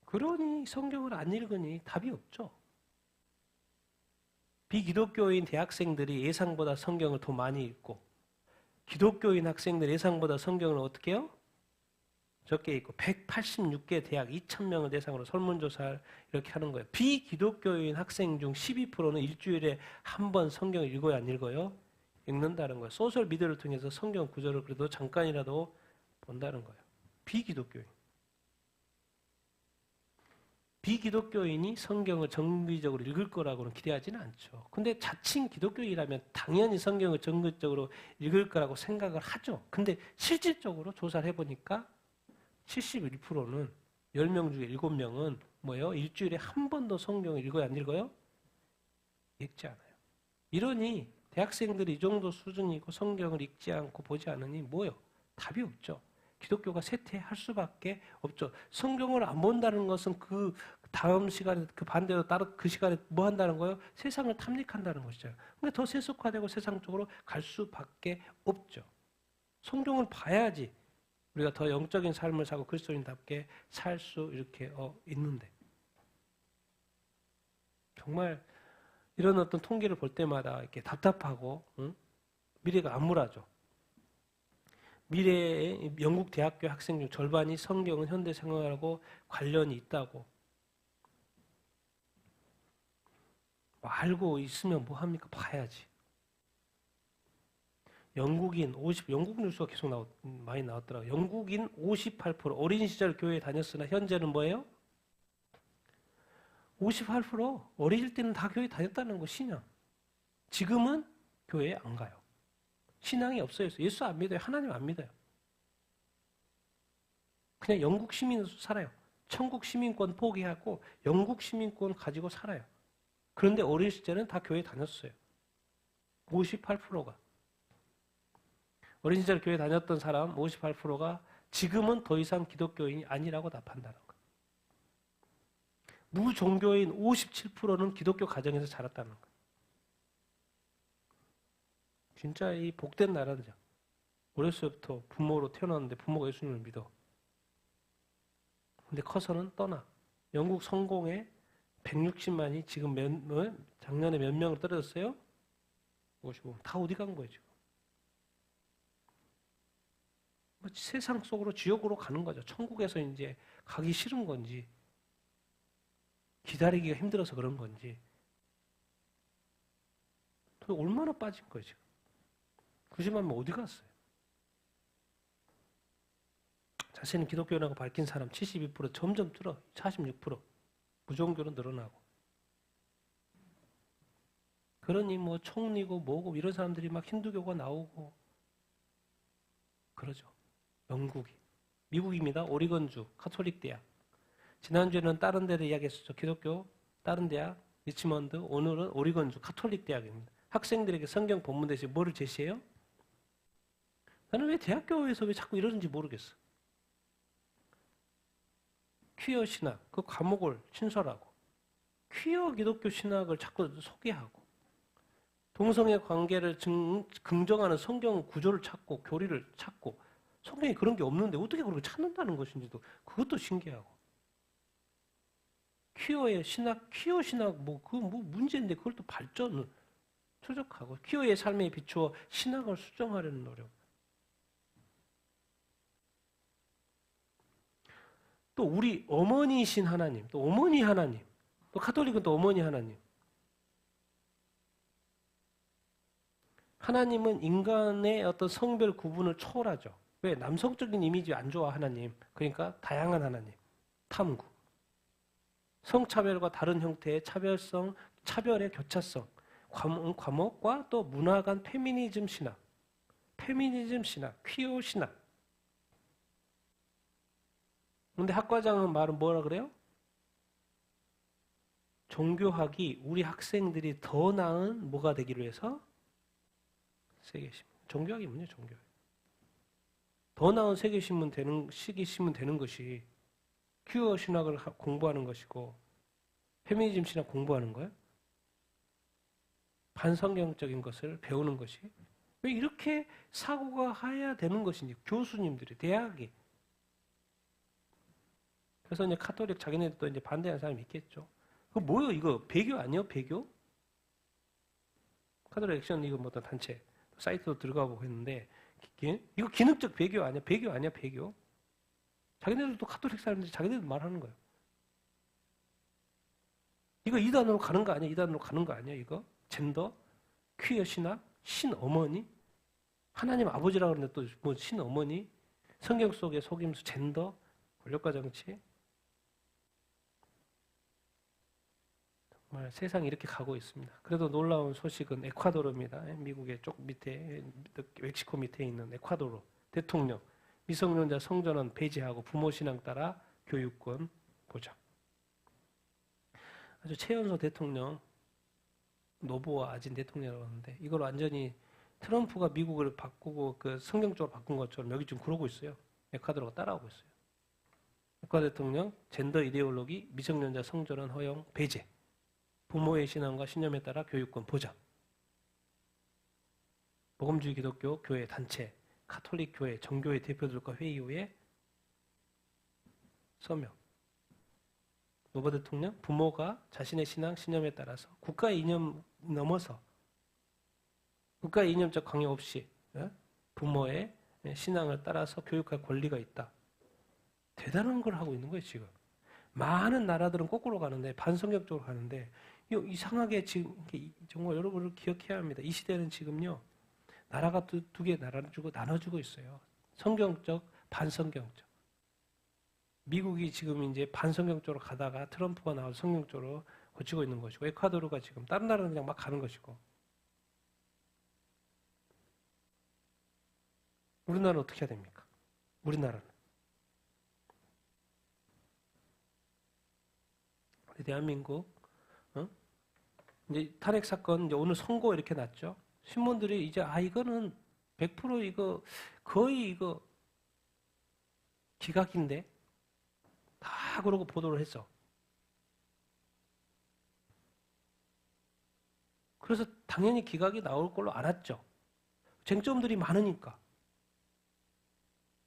그러니 성경을 안 읽으니 답이 없죠. 비기독교인 대학생들이 예상보다 성경을 더 많이 읽고 기독교인 학생들 예상보다 성경을 어떻게 해요? 적게 있고 186개 대학 2,000명을 대상으로 설문조사를 이렇게 하는 거예요. 비기독교인 학생 중 12%는 일주일에 한 번 성경을 읽어요, 안 읽어요? 읽는다는 거예요. 소셜 미디어를 통해서 성경 구절을 그래도 잠깐이라도 본다는 거예요. 비기독교인. 비기독교인이 성경을 정기적으로 읽을 거라고는 기대하지는 않죠. 근데 자칭 기독교인이라면 당연히 성경을 정기적으로 읽을 거라고 생각을 하죠. 근데 실질적으로 조사를 해보니까 71%는 10명 중에 7명은 뭐예요? 일주일에 한 번도 성경을 읽어요? 안 읽어요? 읽지 않아요. 이러니 대학생들이 이 정도 수준이고 성경을 읽지 않고 보지 않으니 뭐예요? 답이 없죠. 기독교가 쇠퇴할 수밖에 없죠. 성경을 안 본다는 것은 그 다음 시간에 그 반대로 다른 그 시간에 뭐 한다는 거예요? 세상을 탐닉한다는 것이죠. 그러니까 더 세속화되고 세상 쪽으로 갈 수밖에 없죠. 성경을 봐야지 우리가 더 영적인 삶을 사고 그리스도인답게 살 수 이렇게 있는데 정말 이런 어떤 통계를 볼 때마다 이렇게 답답하고 미래가 암울하죠. 미래의 영국 대학교 학생 중 절반이 성경은 현대 생활하고 관련이 있다고. 알고 있으면 뭐 합니까? 봐야지. 영국 뉴스가 계속 많이 나왔더라고요. 영국인 58% 어린 시절 교회에 다녔으나 현재는 뭐예요? 58% 어릴 때는 다 교회 다녔다는 거 신앙. 지금은 교회에 안 가요. 신앙이 없어요. 예수 안 믿어요. 하나님 안 믿어요. 그냥 영국 시민으로 살아요. 천국 시민권 포기하고 영국 시민권 가지고 살아요. 그런데 어릴 시절은 다 교회 다녔어요. 58%가. 어린 시절 교회 다녔던 사람 58%가 지금은 더 이상 기독교인이 아니라고 답한다는 거예요. 무종교인 57%는 기독교 가정에서 자랐다는 거예요. 진짜 이 복된 나라죠. 어렸을 때부터 부모로 태어났는데 부모가 예수님을 믿어. 근데 커서는 떠나. 영국 성공에 160만이 지금 작년에 몇 명으로 떨어졌어요? 55. 다 어디 간 거예요, 지금? 세상 속으로 지옥으로 가는 거죠. 천국에서 이제 가기 싫은 건지, 기다리기가 힘들어서 그런 건지. 얼마나 빠진 거예요, 지금? 90만 명 어디 갔어요? 자신은 기독교라고 밝힌 사람 72% 점점 줄어. 46%. 무종교는 늘어나고. 그러니 뭐 총리고 뭐고 이런 사람들이 막 힌두교가 나오고 그러죠. 영국이. 미국입니다. 오리건주 카톨릭 대학. 지난주에는 다른 데를 이야기했었죠. 기독교 다른 대학 리치먼드. 오늘은 오리건주 카톨릭 대학입니다. 학생들에게 성경 본문 대신 뭐를 제시해요? 나는 왜 대학교에서 왜 자꾸 이러는지 모르겠어. 퀴어 신학, 그 과목을 신설하고 퀴어 기독교 신학을 자꾸 소개하고 동성애 관계를 긍정하는 성경 구조를 찾고 교리를 찾고 성경에 그런 게 없는데 어떻게 그렇게 찾는다는 것인지도 그것도 신기하고 퀴어 신학 문제인데 그걸 또 발전을 추적하고 퀴어의 삶에 비추어 신학을 수정하려는 노력. 또 우리 어머니이신 하나님, 또 어머니 하나님, 또 카톨릭은 또 어머니 하나님. 하나님은 인간의 어떤 성별 구분을 초월하죠. 왜? 남성적인 이미지 안 좋아 하나님. 그러니까 다양한 하나님. 탐구. 성차별과 다른 형태의 차별성, 차별의 교차성. 과목과 또 문화 간 페미니즘 신학. 퀴어 신학. 근데 학과장은 말은 뭐라 그래요? 종교학이 우리 학생들이 더 나은 뭐가 되기로 해서 세계신문. 종교학이 뭐냐, 종교학. 더 나은 세계신문 되는 것이 퀴어 신학을 공부하는 것이고 페미니즘 신학 공부하는 거예요? 반성경적인 것을 배우는 것이 왜 이렇게 사고가 해야 되는 것인지 교수님들이 대학이 그래서 이제 카톨릭 자기네들도 이제 반대하는 사람이 있겠죠. 그거 뭐예요? 이거 배교 아니에요? 배교? 카톨릭 액션 이거 뭐 어떤 단체 사이트도 들어가 보고 했는데 이거 기능적 배교 아니야? 배교 아니야? 배교? 자기네들도 가톨릭 사람들이 자기네들 말하는 거예요. 이거 이단으로 가는 거 아니야? 이단으로 가는 거 아니야? 이거 젠더, 퀴어 신학, 신어머니, 하나님 아버지라고 그러는데 또 뭐 신어머니, 성경 속의 속임수, 젠더, 권력과 정치. 정말 세상이 이렇게 가고 있습니다. 그래도 놀라운 소식은 에콰도르입니다. 미국의 쪽 밑에, 멕시코 밑에 있는 에콰도르 대통령. 미성년자 성전원 폐지하고 부모 신앙 따라 교육권 보장. 아주 최연소 대통령, 노보아 아진 대통령이라고 하는데 이걸 완전히 트럼프가 미국을 바꾸고 그 성경적으로 바꾼 것처럼 여기 지금 그러고 있어요. 에콰도르가 따라오고 있어요. 에콰도르 대통령 젠더 이데올로기 미성년자 성전원 허용 배제. 부모의 신앙과 신념에 따라 교육권 보장. 복음주의 기독교 교회 단체, 가톨릭 교회, 정교회 대표들과 회의 후에 서명. 노보 대통령, 부모가 자신의 신앙, 신념에 따라서 국가의 이념 넘어서 국가의 이념적 강요 없이 부모의 신앙을 따라서 교육할 권리가 있다. 대단한 걸 하고 있는 거예요, 지금. 많은 나라들은 거꾸로 가는데, 반성경적으로 가는데, 이상하게 지금, 정말 여러분을 기억해야 합니다. 이 시대는 지금요, 나라가 두 개 나눠주고 있어요. 성경적, 반성경적. 미국이 지금 이제 반성경적으로 가다가 트럼프가 나와서 성경적으로 고치고 있는 것이고, 에콰도르가 지금 다른 나라는 그냥 막 가는 것이고. 우리나라는 어떻게 해야 됩니까? 우리나라는. 우리 대한민국, 이제 탄핵 사건, 이제 오늘 선고 이렇게 났죠. 신문들이 이제, 이거는 100% 이거, 거의 이거 기각인데? 다 그러고 보도를 했어. 그래서 당연히 기각이 나올 걸로 알았죠. 쟁점들이 많으니까.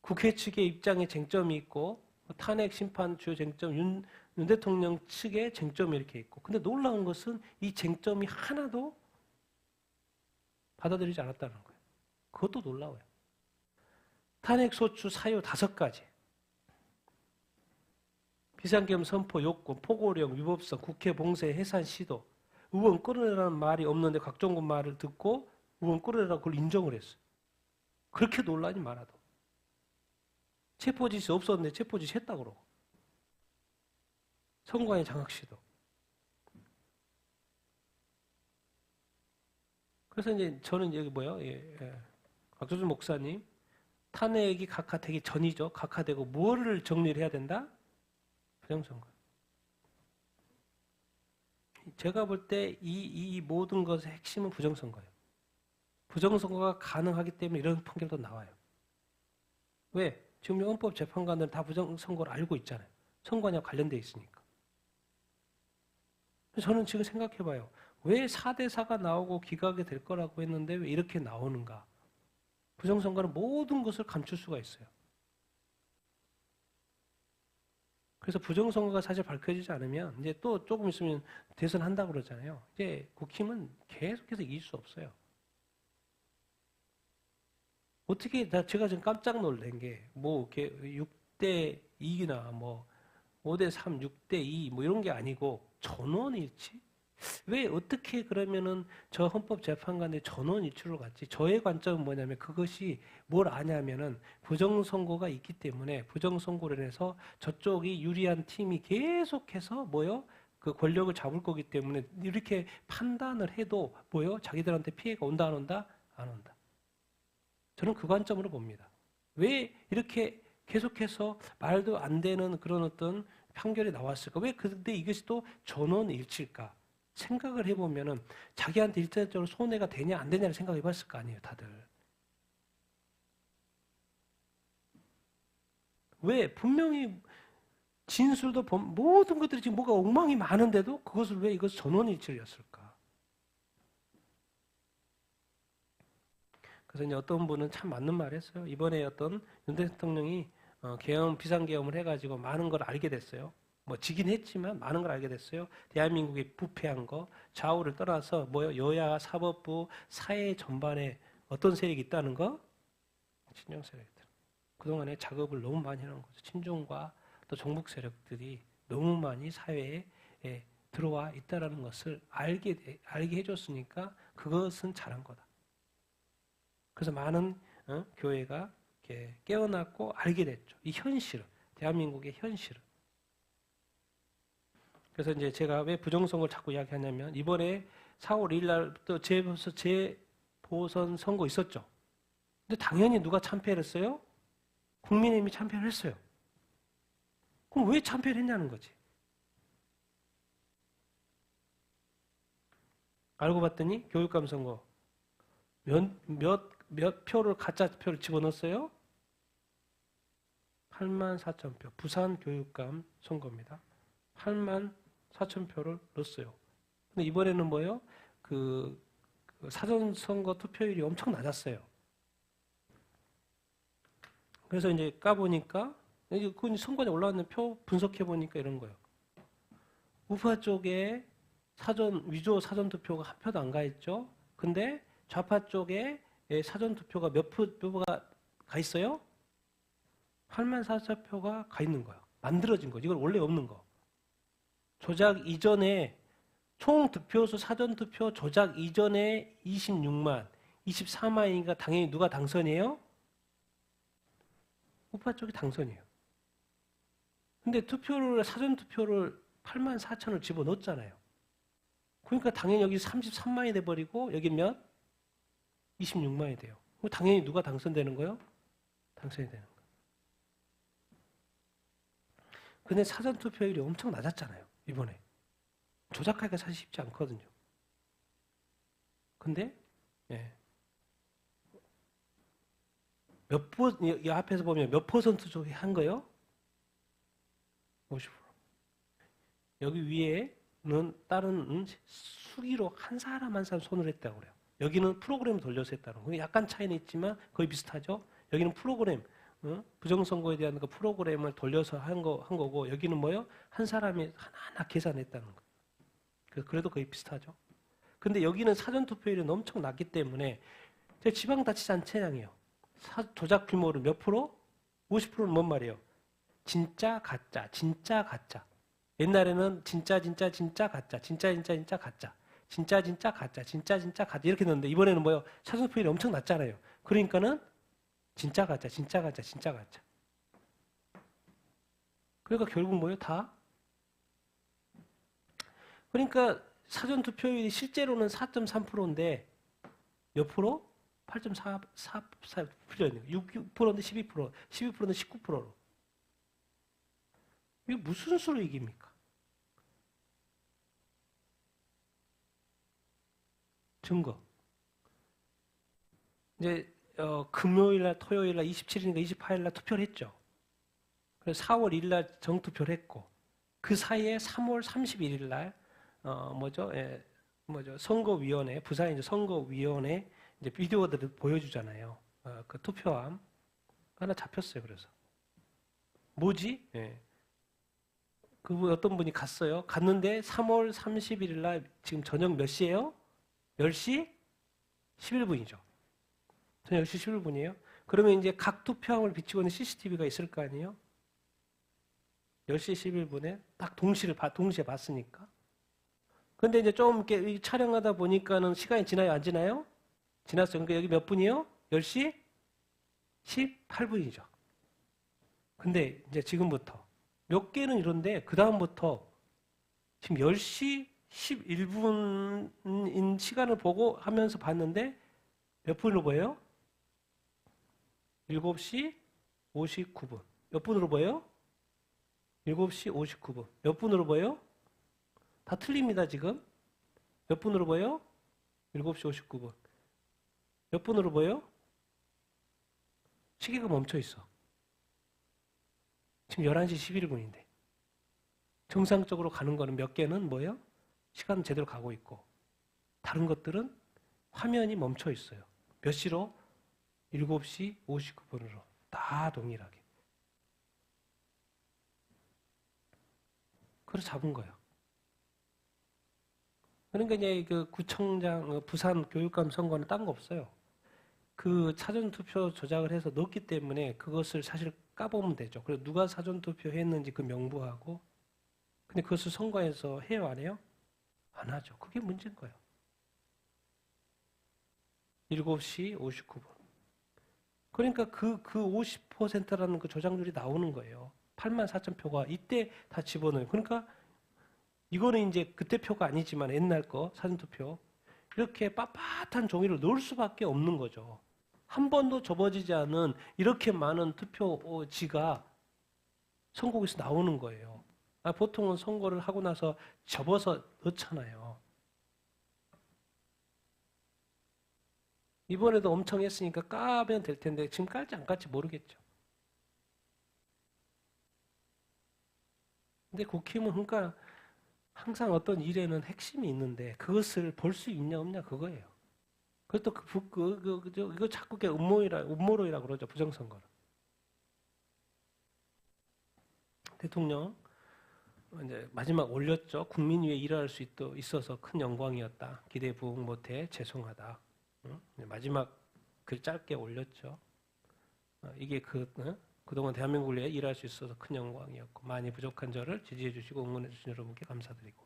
국회 측의 입장에 쟁점이 있고, 탄핵 심판 주요 쟁점, 윤 대통령 측의 쟁점이 이렇게 있고. 근데 놀라운 것은 이 쟁점이 하나도 받아들이지 않았다는 거예요. 그것도 놀라워요. 탄핵 소추 사유 5가지. 비상계엄 선포 요건, 포고령, 위법성, 국회 봉쇄, 해산 시도. 의원 끌어내라는 말이 없는데 각종군 말을 듣고 의원 끌어내라고 그걸 인정을 했어요. 그렇게 논란이 많아도. 체포지시 없었는데 체포지시 했다고 그러고. 선관위 장학시도. 그래서 이제 저는 여기 박조준 목사님, 탄핵이 각하되기 전이죠. 각하되고 뭐를 정리를 해야 된다? 부정선거. 제가 볼 때 이 모든 것의 핵심은 부정선거예요. 부정선거가 가능하기 때문에 이런 판결도 나와요. 왜? 지금 헌법재판관들은 다 부정선거를 알고 있잖아요. 선관위와 관련돼 있으니까. 저는 지금 생각해봐요. 왜 4대4가 나오고 기각이 될 거라고 했는데 왜 이렇게 나오는가? 부정선거는 모든 것을 감출 수가 있어요. 그래서 부정선거가 사실 밝혀지지 않으면 이제 또 조금 있으면 대선한다고 그러잖아요. 이제 국힘은 계속해서 이길 수 없어요. 어떻게, 제가 지금 깜짝 놀란 게, 이렇게 6대2나 5대3, 6대2 이런 게 아니고 전원일치? 왜 어떻게 그러면은 저 헌법재판관의 전원일치로 갔지? 저의 관점은 뭐냐면 그것이 뭘 아냐면은 부정선거가 있기 때문에 부정선거로 인해서 저쪽이 유리한 팀이 계속해서 그 권력을 잡을 거기 때문에 이렇게 판단을 해도 자기들한테 피해가 온다 안 온다? 안 온다. 저는 그 관점으로 봅니다. 왜 이렇게 계속해서 말도 안 되는 그런 어떤 판결이 나왔을까? 왜 근데 이것이 또 전원일치일까? 생각을 해보면은 자기한테 일차적으로 손해가 되냐 안 되냐를 생각해 봤을 거 아니에요, 다들. 왜? 분명히 진술도 모든 것들이 지금 뭐가 엉망이 많은데도 그것을 왜 이것을 전원일치였을까? 그래서 이제 어떤 분은 참 맞는 말 했어요. 이번에 어떤 윤 대통령이 비상계엄을 해가지고 많은 걸 알게 됐어요. 지긴 했지만 많은 걸 알게 됐어요. 대한민국이 부패한 거, 좌우를 떠나서 여야, 사법부, 사회 전반에 어떤 세력이 있다는 거? 친정 세력이다. 그동안에 작업을 너무 많이 해놓은 거죠. 친중과 또 종북 세력들이 너무 많이 사회에 들어와 있다라는 것을 알게 해줬으니까 그것은 잘한 거다. 그래서 많은 교회가 이렇게 깨어났고 알게 됐죠. 이 현실을, 대한민국의 현실을. 그래서 이제 제가 왜 부정선거를 자꾸 이야기하냐면 이번에 4월 1일 날부터 재보선 선거 있었죠. 근데 당연히 누가 참패를 했어요? 국민의힘이 참패를 했어요. 그럼 왜 참패를 했냐는 거지. 알고 봤더니 교육감 선거 몇 표를 가짜 표를 집어넣었어요? 84,000표. 부산 교육감 선거입니다. 84,000표를 넣었어요. 근데 이번에는 뭐예요? 그 사전 선거 투표율이 엄청 낮았어요. 그래서 이제 까보니까 그 선거에 올라왔는 표 분석해 보니까 이런 거예요. 우파 쪽에 위조 사전 투표가 한 표도 안 가 있죠. 근데 좌파 쪽에 사전 투표가 몇 표가 가 있어요? 84,000표가 가 있는 거야. 만들어진 거. 이건 원래 없는 거. 조작 이전에 총 득표수 사전 투표 조작 이전에 26만, 24만이니까 당연히 누가 당선이에요? 우파 쪽이 당선이에요. 근데 사전 투표를 84,000을 집어넣었잖아요. 그러니까 당연히 여기 33만이 돼버리고 여기 몇? 26만이 돼요. 당연히 누가 당선되는 거예요? 당선이 되는 거예요. 근데 사전 투표율이 엄청 낮았잖아요. 이번에. 조작하기가 사실 쉽지 않거든요. 근데 이 앞에서 보면 몇 퍼센트 쪽이 한 거예요? 50%. 여기 위에는 다른 수기로 한 사람 한 사람 손을 했다고 그래요. 여기는 프로그램 돌려서 했다는 거예요. 약간 차이는 있지만 거의 비슷하죠. 여기는 프로그램, 부정선거에 대한 그 프로그램을 돌려서 한 거고 여기는 뭐예요? 한 사람이 하나하나 계산했다는 거예요. 그래도 거의 비슷하죠. 근데 여기는 사전투표율이 엄청 낮기 때문에 지방자치단체장이에요. 조작 규모를 몇 프로? 50%는 뭔 말이에요? 진짜 가짜, 진짜 가짜. 옛날에는 진짜 가짜, 진짜 가짜, 진짜 가짜, 진짜 가짜 이렇게 넣는데 이번에는 뭐예요? 사전투표율이 엄청 낮잖아요. 그러니까는 진짜 가짜, 진짜 가짜, 진짜 가짜. 그러니까 결국 뭐예요? 다. 그러니까 사전투표율이 실제로는 4.3%인데 몇 프로? 8.4%였네요. 6%인데 12%, 12%인데 19%로. 이게 무슨 수로 이깁니까? 증거. 이제 금요일날, 토요일날, 27일인가 28일날 투표를 했죠. 그래서 4월 1일날 정투표를 했고 그 사이에 3월 31일날 선거위원회, 부산 이제 선거위원회 이제 비디오들을 보여주잖아요. 그 투표함 하나 잡혔어요. 그래서 뭐지? 그 어떤 분이 갔어요. 갔는데 3월 31일 날 지금 저녁 몇 시예요? 10시 11분이죠. 저녁 10시 11분이에요. 그러면 이제 각 투표함을 비추고 있는 CCTV가 있을 거 아니에요? 10시 11분에 딱 동시에 봤으니까. 근데 이제 좀 이렇게 촬영하다 보니까는 시간이 지나요? 안 지나요? 지났어요. 그러니까 여기 몇 분이에요? 10시 18분이죠. 근데 이제 지금부터 몇 개는 이런데 그 다음부터 지금 10시 11분인 시간을 보고 하면서 봤는데 몇 분으로 보여요? 7시 59분. 몇 분으로 보여요? 7시 59분. 몇 분으로 보여요? 다 틀립니다, 지금. 몇 분으로 보여요? 7시 59분. 몇 분으로 보여요? 시계가 멈춰 있어. 지금 11시 11분인데. 정상적으로 가는 거는 몇 개는 뭐예요? 시간 제대로 가고 있고. 다른 것들은 화면이 멈춰 있어요. 몇 시로? 7시 59분으로. 다 동일하게. 그래서 잡은 거예요. 그러니까 이제 그 구청장, 부산 교육감 선거는 딴 거 없어요. 그 사전투표 조작을 해서 넣었기 때문에 그것을 사실 까보면 되죠. 그래서 누가 사전투표 했는지 그 명부하고. 근데 그것을 선거에서 해요, 안 해요? 안 하죠. 그게 문제인 거예요. 7시 59분. 그러니까 그 50%라는 그 조작률이 나오는 거예요. 8만 4천 표가 이때 다 집어넣어요. 그러니까 이거는 이제 그때 표가 아니지만 옛날 거 사전투표 이렇게 빳빳한 종이를 넣을 수밖에 없는 거죠. 한 번도 접어지지 않은 이렇게 많은 투표지가 선거구에서 나오는 거예요. 보통은 선거를 하고 나서 접어서 넣잖아요. 이번에도 엄청 했으니까 까면 될 텐데 지금 깔지 안 깔지 모르겠죠. 근데 국힘은 그러니까 항상 어떤 일에는 핵심이 있는데 그것을 볼 수 있냐 없냐 그거예요. 그것도 이거 자꾸 음모론이라 그러죠. 부정선거를. 대통령 이제 마지막 올렸죠. 국민 위해 일할 수 있어서 큰 영광이었다. 기대 부응 못해 죄송하다. 응? 마지막 글 짧게 올렸죠. 이게 그동안 대한민국을 위해 일할 수 있어서 큰 영광이었고 많이 부족한 저를 지지해 주시고 응원해 주신 여러분께 감사드리고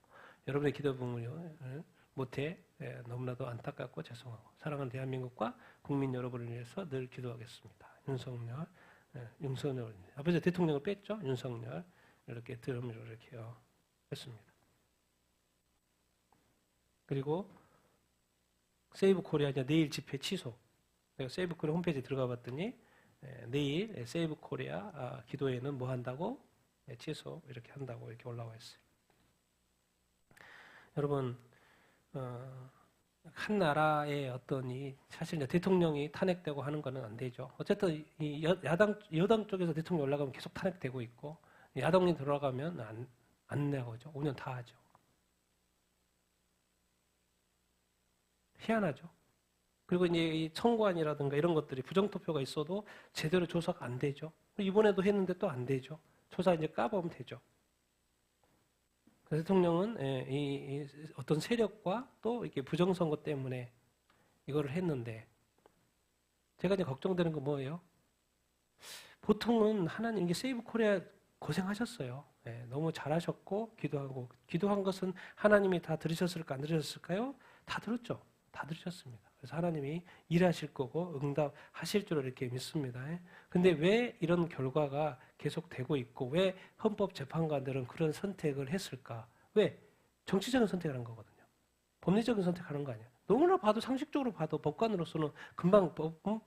여러분의 기도 부응을 못해 너무나도 안타깝고 죄송하고 사랑하는 대한민국과 국민 여러분을 위해서 늘 기도하겠습니다. 윤석열 아버지 대통령을 뺐죠. 윤석열 이렇게 드럼으로 이렇게요 했습니다. 그리고 세이브 코리아 이제 내일 집회 취소. 내가 세이브 코리아 홈페이지에 들어가 봤더니 내일 세이브 코리아 기도회는 뭐 한다고? 취소 이렇게 한다고 이렇게 올라와 있어요. 여러분 한 나라의 어떤 사실 대통령이 탄핵되고 하는 거는 안 되죠. 어쨌든 이 여당 쪽에서 대통령 올라가면 계속 탄핵되고 있고 야당이 들어가면 안 나오죠. 5년 다 하죠. 희한하죠. 그리고 이제 이 청구안이라든가 이런 것들이 부정투표가 있어도 제대로 조사가 안 되죠. 이번에도 했는데 또 안 되죠. 조사 이제 까보면 되죠. 대통령은 이 어떤 세력과 또 이렇게 부정선거 때문에 이거를 했는데 제가 이제 걱정되는 건 뭐예요? 보통은 하나님 이게 세이브 코리아 고생하셨어요. 너무 잘하셨고 기도한 것은 하나님이 다 들으셨을까 안 들으셨을까요? 다 들었죠. 다 들으셨습니다. 그래서 하나님이 일하실 거고 응답하실 줄 이렇게 믿습니다. 근데 왜 이런 결과가 계속되고 있고 왜 헌법재판관들은 그런 선택을 했을까? 왜? 정치적인 선택을 한 거거든요. 법리적인 선택하는 거 아니야. 너무나 봐도 상식적으로 봐도 법관으로서는 금방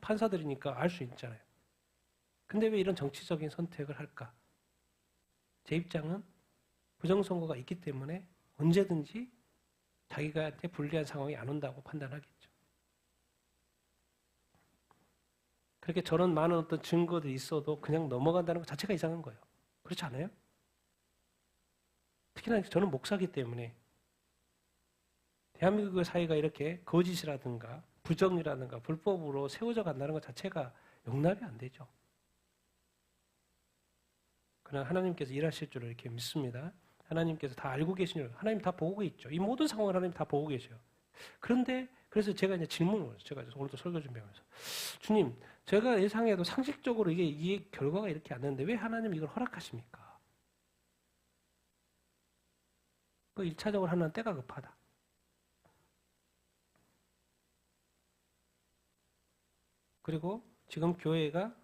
판사들이니까 알 수 있잖아요. 근데 왜 이런 정치적인 선택을 할까? 제 입장은 부정선거가 있기 때문에 언제든지 자기가한테 불리한 상황이 안 온다고 판단하겠죠. 그렇게 저런 많은 어떤 증거들이 있어도 그냥 넘어간다는 것 자체가 이상한 거예요. 그렇지 않아요? 특히나 저는 목사기 때문에 대한민국의 사회가 이렇게 거짓이라든가 부정이라든가 불법으로 세워져 간다는 것 자체가 용납이 안 되죠. 그러나 하나님께서 일하실 줄 이렇게 믿습니다. 하나님께서 다 알고 계시는 하나님 다 보고 있죠. 이 모든 상황을 하나님 다 보고 계셔요. 그런데 그래서 제가 이제 질문을 했어요. 제가 오늘도 설교 준비하면서 주님, 제가 예상해도 상식적으로 이 결과가 이렇게 안 되는데 왜 하나님 이걸 허락하십니까? 그 1차적으로 하나는 때가 급하다. 그리고 지금 교회가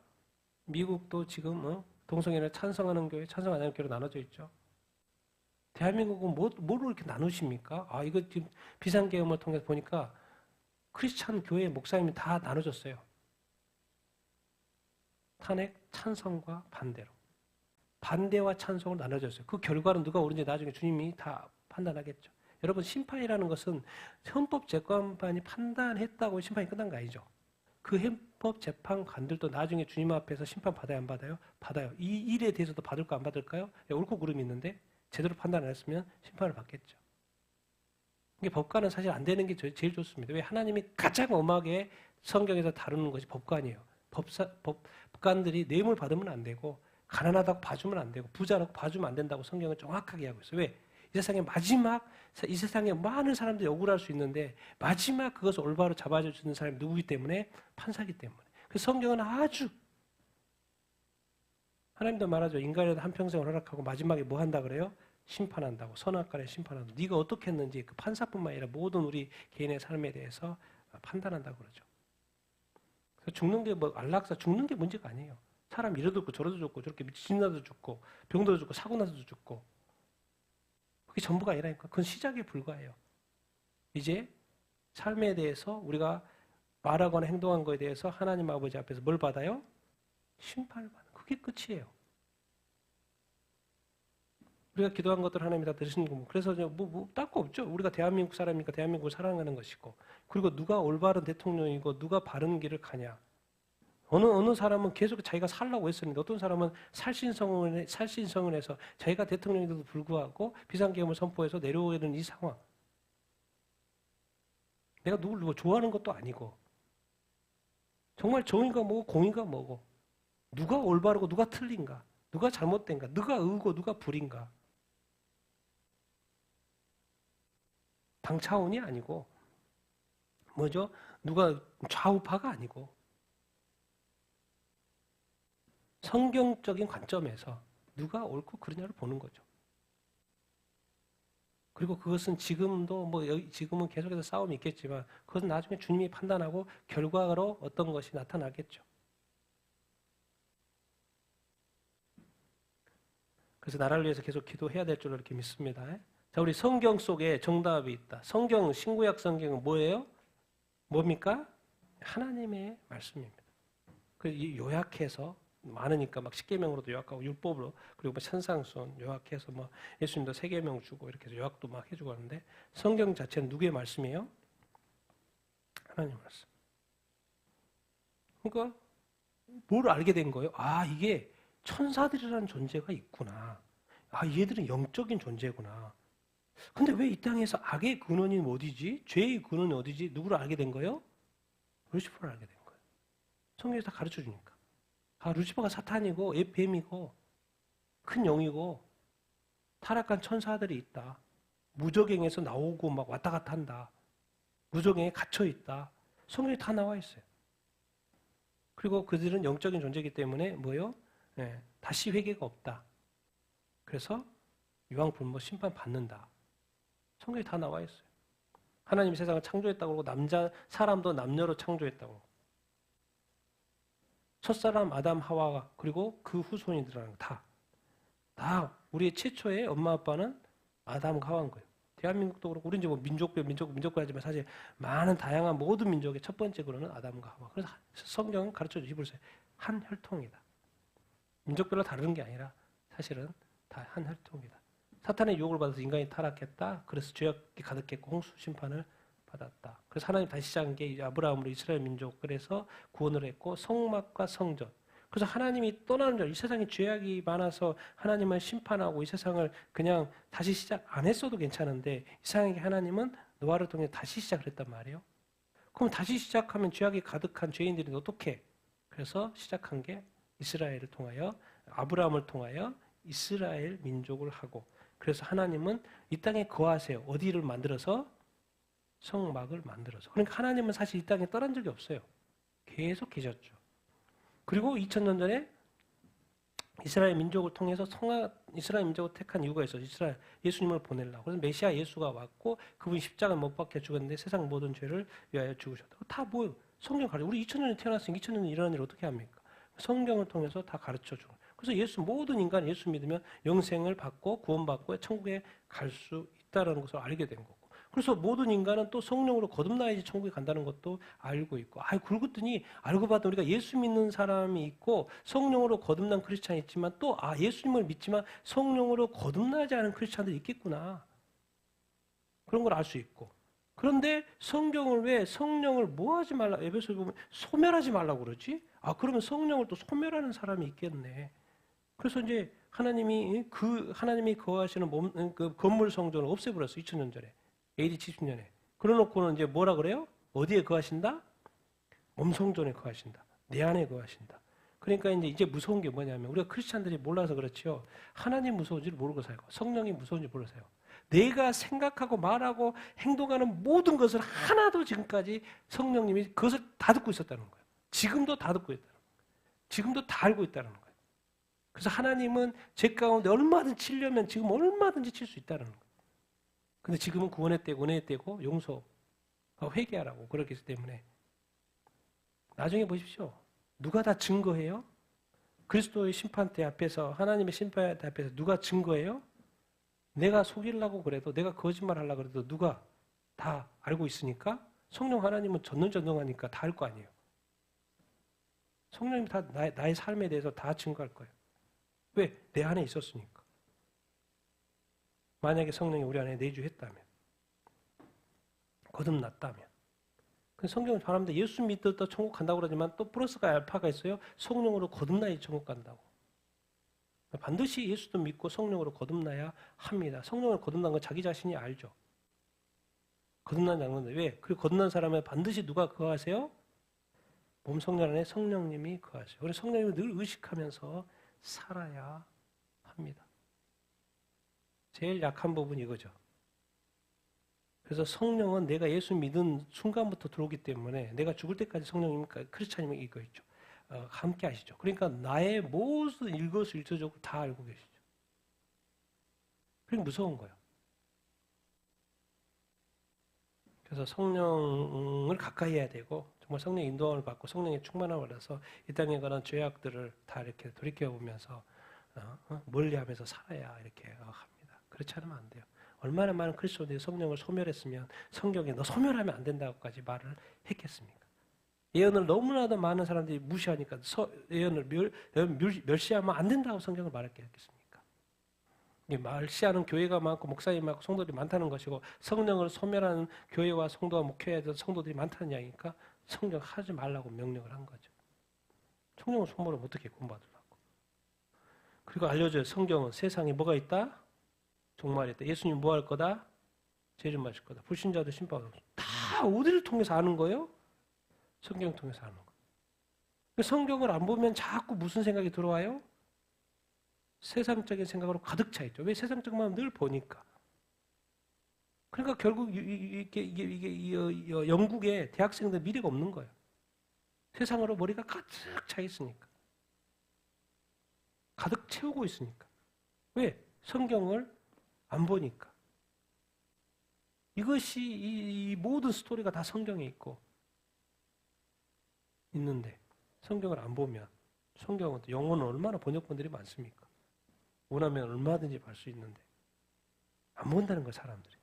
미국도 지금 동성애를 찬성하는 교회, 찬성 안 하는 교회로 나눠져 있죠. 대한민국은 뭐로 이렇게 나누십니까? 이거 지금 비상계엄을 통해서 보니까 크리스찬 교회 목사님이 다 나눠졌어요. 탄핵 찬성과 반대로. 반대와 찬성으로 나눠졌어요. 그 결과는 누가 옳은지 나중에 주님이 다 판단하겠죠. 여러분 심판이라는 것은 헌법재판관이 판단했다고 심판이 끝난 거 아니죠. 그 헌법재판관들도 나중에 주님 앞에서 심판 받아야 안 받아요? 받아요. 이 일에 대해서도 받을까 안 받을까요? 옳고 그름이 있는데 제대로 판단 안 했으면 심판을 받겠죠. 이게 법관은 사실 안 되는 게 제일 좋습니다. 왜? 하나님이 가장 엄하게 성경에서 다루는 것이 법관이에요. 법관들이 뇌물 받으면 안 되고 가난하다고 봐주면 안 되고 부자라고 봐주면 안 된다고 성경은 정확하게 하고 있어요. 왜? 이 세상의 마지막, 이 세상에 많은 사람들이 억울할 수 있는데 마지막 그것을 올바로 잡아줄 수 있는 사람이 누구기 때문에? 판사기 때문에. 그래서 성경은 아주 하나님도 말하죠. 인간에도 한평생을 허락하고 마지막에 뭐 한다 그래요? 심판한다고. 선악과를 심판한다고. 네가 어떻게 했는지 그 판사뿐만 아니라 모든 우리 개인의 삶에 대해서 판단한다고 그러죠. 그래서 죽는 게 뭐 안락사 죽는 게 문제가 아니에요. 사람 이래도 죽고 저래도 죽고 저렇게 미친 나도 죽고 병도 죽고 사고 나도 죽고 그게 전부가 아니라니까. 그건 시작에 불과해요. 이제 삶에 대해서 우리가 말하거나 행동한 거에 대해서 하나님 아버지 앞에서 뭘 받아요? 심판을 받아요. 그게 끝이에요. 우리가 기도한 것들 하나님이 다 들으시는 거고. 그래서 딴 거 없죠. 우리가 대한민국 사람이니까 대한민국을 사랑하는 것이고. 그리고 누가 올바른 대통령이고 누가 바른 길을 가냐. 어느 사람은 계속 자기가 살라고 했었는데 어떤 사람은 살신성을 해서 자기가 대통령인데도 불구하고 비상계엄을 선포해서 내려오게 되는 이 상황. 내가 누굴 좋아하는 것도 아니고 정말 정의가 뭐고 공의가 뭐고 누가 올바르고 누가 틀린가 누가 잘못된가 누가 의고 누가 불인가 당 차원이 아니고 뭐죠? 누가 좌우파가 아니고 성경적인 관점에서 누가 옳고 그르냐를 보는 거죠. 그리고 그것은 지금도 지금은 계속해서 싸움이 있겠지만 그것은 나중에 주님이 판단하고 결과로 어떤 것이 나타나겠죠. 그래서 나라를 위해서 계속 기도해야 될 줄로 이렇게 믿습니다. 자, 우리 성경 속에 정답이 있다. 성경 신구약 성경은 뭐예요? 뭡니까? 하나님의 말씀입니다. 그 요약해서 많으니까 막 십계명으로도 요약하고 율법으로 그리고 뭐 천상순 요약해서 뭐 예수님도 세계명 주고 이렇게 해서 요약도 막 해주고 하는데 성경 자체는 누구의 말씀이에요? 하나님 말씀. 그러니까 뭘 알게 된 거예요? 아, 이게 천사들이라는 존재가 있구나. 아, 얘들은 영적인 존재구나. 근데 왜 이 땅에서 악의 근원이 어디지? 죄의 근원이 어디지? 누구를 알게 된 거예요? 루시퍼를 알게 된 거예요. 성경에서 다 가르쳐 주니까. 아, 루시퍼가 사탄이고 뱀이고 큰 영이고 타락한 천사들이 있다. 무적행에서 나오고 막 왔다 갔다 한다. 무적행에 갇혀 있다. 성경에 다 나와 있어요. 그리고 그들은 영적인 존재이기 때문에 뭐요? 네, 다시 회개가 없다. 그래서 유황불모 심판 받는다. 성경에 다 나와 있어요. 하나님이 세상을 창조했다고 그러고 사람도 남녀로 창조했다고. 첫사람 아담 하와가 그리고 그 후손이들이라는 거 다 우리의 최초의 엄마 아빠는 아담과 하와인 거예요. 대한민국도 그렇고 우리 이제 뭐 민족별 하지만 사실 많은 다양한 모든 민족의 첫 번째 근원은 아담과 하와. 그래서 성경은 가르쳐 주지 보세요. 한 혈통이다. 민족별로 다른 게 아니라 사실은 다 한 혈통이다. 사탄의 유혹을 받아서 인간이 타락했다. 그래서 죄악이 가득했고 홍수 심판을 받았다. 그래서 하나님 다시 시작한 게 아브라함으로 이스라엘 민족 그래서 구원을 했고 성막과 성전. 그래서 하나님이 떠나는 줄 이 세상에 죄악이 많아서 하나님을 심판하고 이 세상을 그냥 다시 시작 안 했어도 괜찮은데 이상하게 하나님은 노아를 통해 다시 시작을 했단 말이에요. 그럼 다시 시작하면 죄악이 가득한 죄인들이 어떻게? 그래서 시작한 게 이스라엘을 통하여 아브라함을 통하여 이스라엘 민족을 하고 그래서 하나님은 이 땅에 거하세요. 어디를 만들어서? 성막을 만들어서. 그러니까 하나님은 사실 이 땅에 떠난 적이 없어요. 계속 계셨죠. 그리고 2000년 전에 이스라엘 민족을 통해서 이스라엘 민족을 택한 이유가 있어요. 예수님을 보내려고. 그래서 메시아 예수가 왔고 그분이 십자가에 못 박혀 죽었는데 세상 모든 죄를 위하여 죽으셨다고. 다 뭐예요? 성경 가르쳐. 우리 2000년에 태어났으니 2000년에 일어난 일을 어떻게 합니까? 성경을 통해서 다 가르쳐 주고. 그래서 모든 인간 예수 믿으면 영생을 받고 구원받고 천국에 갈 수 있다는 것을 알게 된 거고. 그래서 모든 인간은 또 성령으로 거듭나야지 천국에 간다는 것도 알고 있고. 그러고 봤더니 알고 봤더니 우리가 예수 믿는 사람이 있고 성령으로 거듭난 크리스찬이 있지만 또 예수님을 믿지만 성령으로 거듭나지 않은 크리스찬들이 있겠구나. 그런 걸 알 수 있고. 그런데 성경을 왜 성령을 뭐 하지 말라 에베소에 보면 소멸하지 말라고 그러지? 그러면 성령을 또 소멸하는 사람이 있겠네. 그래서 이제 하나님이 거하시는 그 건물 성전을 없애버렸어. 2000년 전에. AD 70년에. 그러놓고는 이제 뭐라 그래요? 어디에 거하신다? 몸성전에 거하신다. 내 안에 거하신다. 그러니까 이제 무서운 게 뭐냐면 우리가 크리스찬들이 몰라서 그렇지요. 하나님 무서운지를 모르고 살고 성령이 무서운지 모르고 살고 내가 생각하고 말하고 행동하는 모든 것을 하나도 지금까지 성령님이 그것을 다 듣고 있었다는 거예요. 지금도 다 듣고 있다는 거예요. 지금도 다 알고 있다는 거예요. 그래서 하나님은 죄 가운데 얼마든지 치려면 지금 얼마든지 칠 수 있다는 거예요. 근데 지금은 구원의 때고 은혜의 때고 용서 회개하라고 그렇기 때문에 나중에 보십시오. 누가 다 증거해요? 그리스도의 심판대 앞에서 하나님의 심판대 앞에서 누가 증거해요? 내가 속이려고 그래도 내가 거짓말 하려고 그래도 누가 다 알고 있으니까 성령 하나님은 전능전능하니까 다 알 거 아니에요. 성령님이 다 나의 삶에 대해서 다 증거할 거예요. 왜? 내 안에 있었으니까. 만약에 성령이 우리 안에 내주했다면 거듭났다면 성경은 사람들 예수 믿었다 천국 간다고 그러지만 또 플러스가 알파가 있어요. 성령으로 거듭나야 천국 간다고. 반드시 예수도 믿고 성령으로 거듭나야 합니다. 성령으로 거듭난 건 자기 자신이 알죠. 거듭난 장면인데 왜? 그 거듭난 사람은 반드시 누가 거하세요? 몸 성령 안에 성령님이 거하세요. 그래서 성령님을 늘 의식하면서 살아야 합니다. 제일 약한 부분이 이거죠. 그래서 성령은 내가 예수 믿은 순간부터 들어오기 때문에 내가 죽을 때까지 성령님과 크리스찬님이 이거 있죠. 함께 하시죠. 그러니까 나의 모든 일거수일투족을 다 알고 계시죠. 그러니까 무서운 거예요. 그래서 성령을 가까이 해야 되고 정말 성령의 인도함을 받고 성령의 충만함을 받아서 이 땅에 관한 죄악들을 다 이렇게 돌이켜보면서 멀리하면서 살아야 이렇게 합니다. 그렇지 않으면 안 돼요. 얼마나 많은 그리스도인들이 성령을 소멸했으면 성경에 너 소멸하면 안 된다고까지 말을 했겠습니까? 예언을 너무나도 많은 사람들이 무시하니까 예언을 멸시하면 안 된다고 성경을 말했겠습니까? 멸시하는 교회가 많고 목사님 많고 성도들이 많다는 것이고 성령을 소멸하는 교회와 성도와 목회에 대한 성도들이 많다는 이야기니까 성경 하지 말라고 명령을 한 거죠. 성령을 소멸하면 어떻게 구원받으려고. 그리고 알려줘요. 성경은 세상에 뭐가 있다? 종말이 있다. 예수님 뭐 할 거다? 죄를 마실 거다. 불신자도 심판하고. 다 어디를 통해서 아는 거예요? 성경을 통해서 아는 거예요. 성경을 안 보면 자꾸 무슨 생각이 들어와요? 세상적인 생각으로 가득 차 있죠. 왜 세상적만 늘 보니까. 그러니까 결국 이게 영국의 대학생들 미래가 없는 거예요. 세상으로 머리가 가득 차 있으니까. 가득 채우고 있으니까. 왜? 성경을 안 보니까. 이것이 이 모든 스토리가 다 성경에 있는데 성경을 안 보면 성경은 영어는 얼마나 번역본들이 많습니까? 원하면 얼마든지 볼 수 있는데 안 본다는 거예요, 사람들이.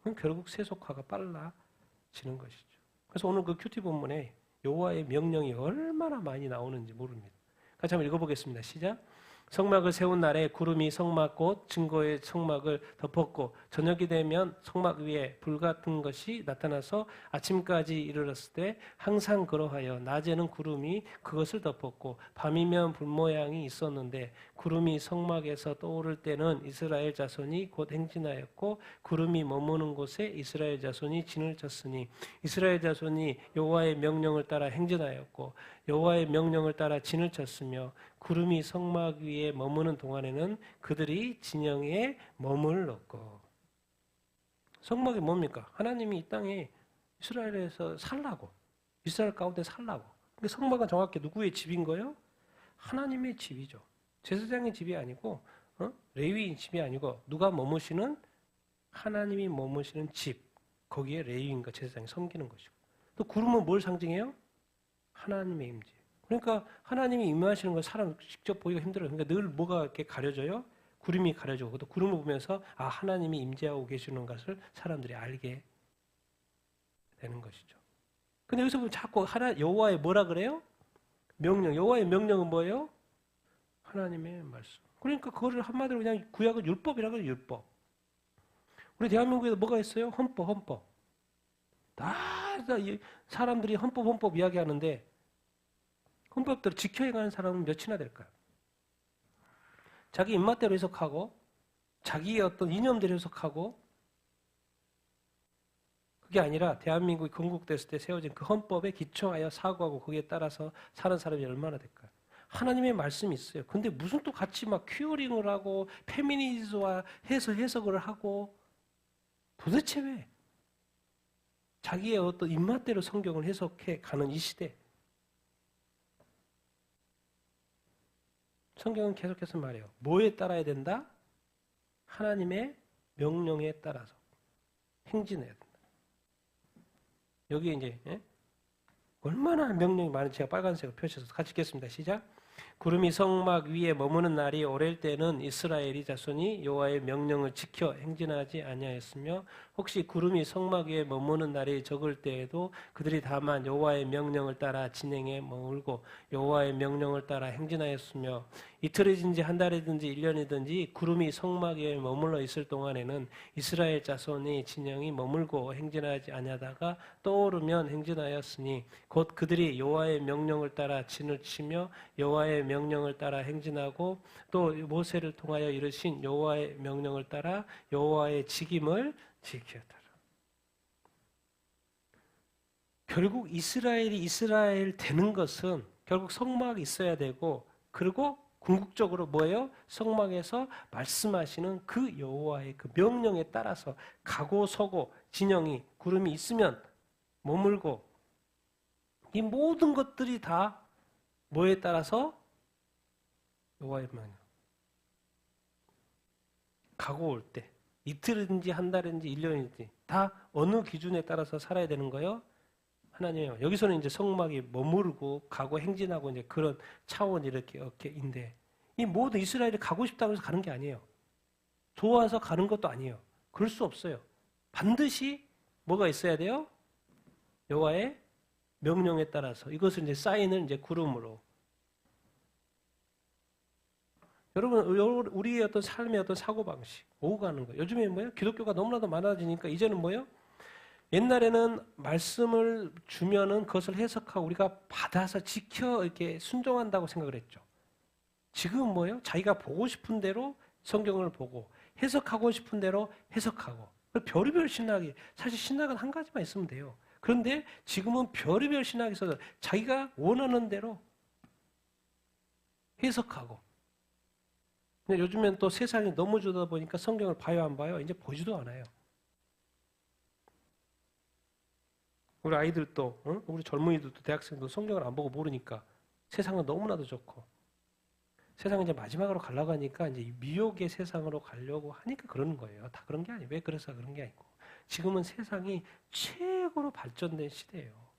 그럼 결국 세속화가 빨라지는 것이죠. 그래서 오늘 그 큐티 본문에 여호와의 명령이 얼마나 많이 나오는지 모릅니다. 같이 한번 읽어보겠습니다. 시작. 성막을 세운 날에 구름이 성막 곧 증거의 성막을 덮었고 저녁이 되면 성막 위에 불 같은 것이 나타나서 아침까지 이르렀을 때 항상 그러하여 낮에는 구름이 그것을 덮었고 밤이면 불 모양이 있었는데 구름이 성막에서 떠오를 때는 이스라엘 자손이 곧 행진하였고 구름이 머무는 곳에 이스라엘 자손이 진을 쳤으니 이스라엘 자손이 여호와의 명령을 따라 행진하였고 여호와의 명령을 따라 진을 쳤으며 구름이 성막 위에 머무는 동안에는 그들이 진영에 머물렀고. 성막이 뭡니까? 하나님이 이 땅에 이스라엘에서 살라고. 이스라엘 가운데 살라고. 근데 성막은 정확히 누구의 집인 거예요? 하나님의 집이죠. 제사장의 집이 아니고 레위인 집이 아니고 누가 머무시는? 하나님이 머무시는 집. 거기에 레위인과 제사장이 섬기는 것이고. 또 구름은 뭘 상징해요? 하나님의 임재. 그러니까 하나님이 임하시는 걸 사람 직접 보기가 힘들어요. 그러니까 늘 뭐가 이렇게 가려져요? 구름이 가려지고 또 구름을 보면서 아 하나님이 임재하고 계시는 것을 사람들이 알게 되는 것이죠. 근데 여기서 보면 자꾸 여호와의 뭐라 그래요? 명령. 여호와의 명령은 뭐예요? 하나님의 말씀. 그러니까 그거를 한마디로 그냥 구약은 율법이라고 해요. 율법. 우리 대한민국에도 뭐가 있어요? 헌법. 다 사람들이 헌법 이야기하는데 헌법대로 지켜야 가는 사람은 몇이나 될까요? 자기 입맛대로 해석하고 자기의 어떤 이념대로 해석하고 그게 아니라 대한민국이 건국됐을 때 세워진 그 헌법에 기초하여 사고하고 거기에 따라서 사는 사람이 얼마나 될까요? 하나님의 말씀이 있어요. 근데 무슨 또 같이 막 큐어링을 하고 페미니즘화 해서 해석을 하고 도대체 왜? 자기의 어떤 입맛대로 성경을 해석해 가는 이 시대. 성경은 계속해서 말해요. 뭐에 따라야 된다? 하나님의 명령에 따라서 행진해야 된다. 여기에 이제 얼마나 명령이 많은지 제가 빨간색으로 표시해서 같이 읽겠습니다. 시작. 구름이 성막 위에 머무는 날이 오랠 때는 이스라엘이 자손이 여호와의 명령을 지켜 행진하지 아니하였으며 혹시 구름이 성막 위에 머무는 날이 적을 때에도 그들이 다만 여호와의 명령을 따라 진행해 머물고 여호와의 명령을 따라 행진하였으며 이틀이든지 한 달이든지 1년이든지 구름이 성막 위에 머물러 있을 동안에는 이스라엘 자손이 진영이 머물고 행진하지 아니하다가 떠오르면 행진하였으니 곧 그들이 여호와의 명령을 따라 진을 치며 여호와의 명령을 따라 행진하고 또 모세를 통하여 이르신 여호와의 명령을 따라 여호와의 직임을 지켰더라. 결국 이스라엘이 이스라엘 되는 것은 결국 성막이 있어야 되고 그리고 궁극적으로 뭐예요? 성막에서 말씀하시는 그 여호와의 그 명령에 따라서 가고 서고 진영이 구름이 있으면 머물고 이 모든 것들이 다 뭐에 따라서 여호와의 명령. 가고 올 때 이틀이든지 한 달이든지 1년이든지 다 어느 기준에 따라서 살아야 되는 거예요? 하나님의 여기서는 이제 성막이 머무르고 가고 행진하고 이제 그런 차원이 이렇게인데 이 모든 이스라엘이 가고 싶다고 해서 가는 게 아니에요. 좋아서 가는 것도 아니에요. 그럴 수 없어요. 반드시 뭐가 있어야 돼요? 여호와의 명령에 따라서 이것을 이제 사인을 이제 구름으로. 여러분 우리의 어떤 삶의 어떤 사고 방식 오고 가는 거예요. 요즘에 뭐예요? 기독교가 너무나도 많아지니까 이제는 뭐예요? 옛날에는 말씀을 주면은 그것을 해석하고 우리가 받아서 지켜 이렇게 순종한다고 생각을 했죠. 지금은 뭐예요? 자기가 보고 싶은 대로 성경을 보고 해석하고 싶은 대로 해석하고 별의별 신학이 사실 신학은 한 가지만 있으면 돼요. 그런데 지금은 별의별 신학이 있어서 자기가 원하는 대로 해석하고 근데 요즘엔 또 세상이 너무 주다 보니까 성경을 봐요 안 봐요? 이제 보지도 않아요. 우리 아이들도 우리 젊은이들도 대학생도 성경을 안 보고 모르니까 세상은 너무나도 좋고 세상은 이제 마지막으로 가려고 하니까 이제 미혹의 세상으로 가려고 하니까 그러는 거예요. 다 그런 게 아니에요. 왜 그래서 그런 게 아니고 지금은 세상이 최고로 발전된 시대예요.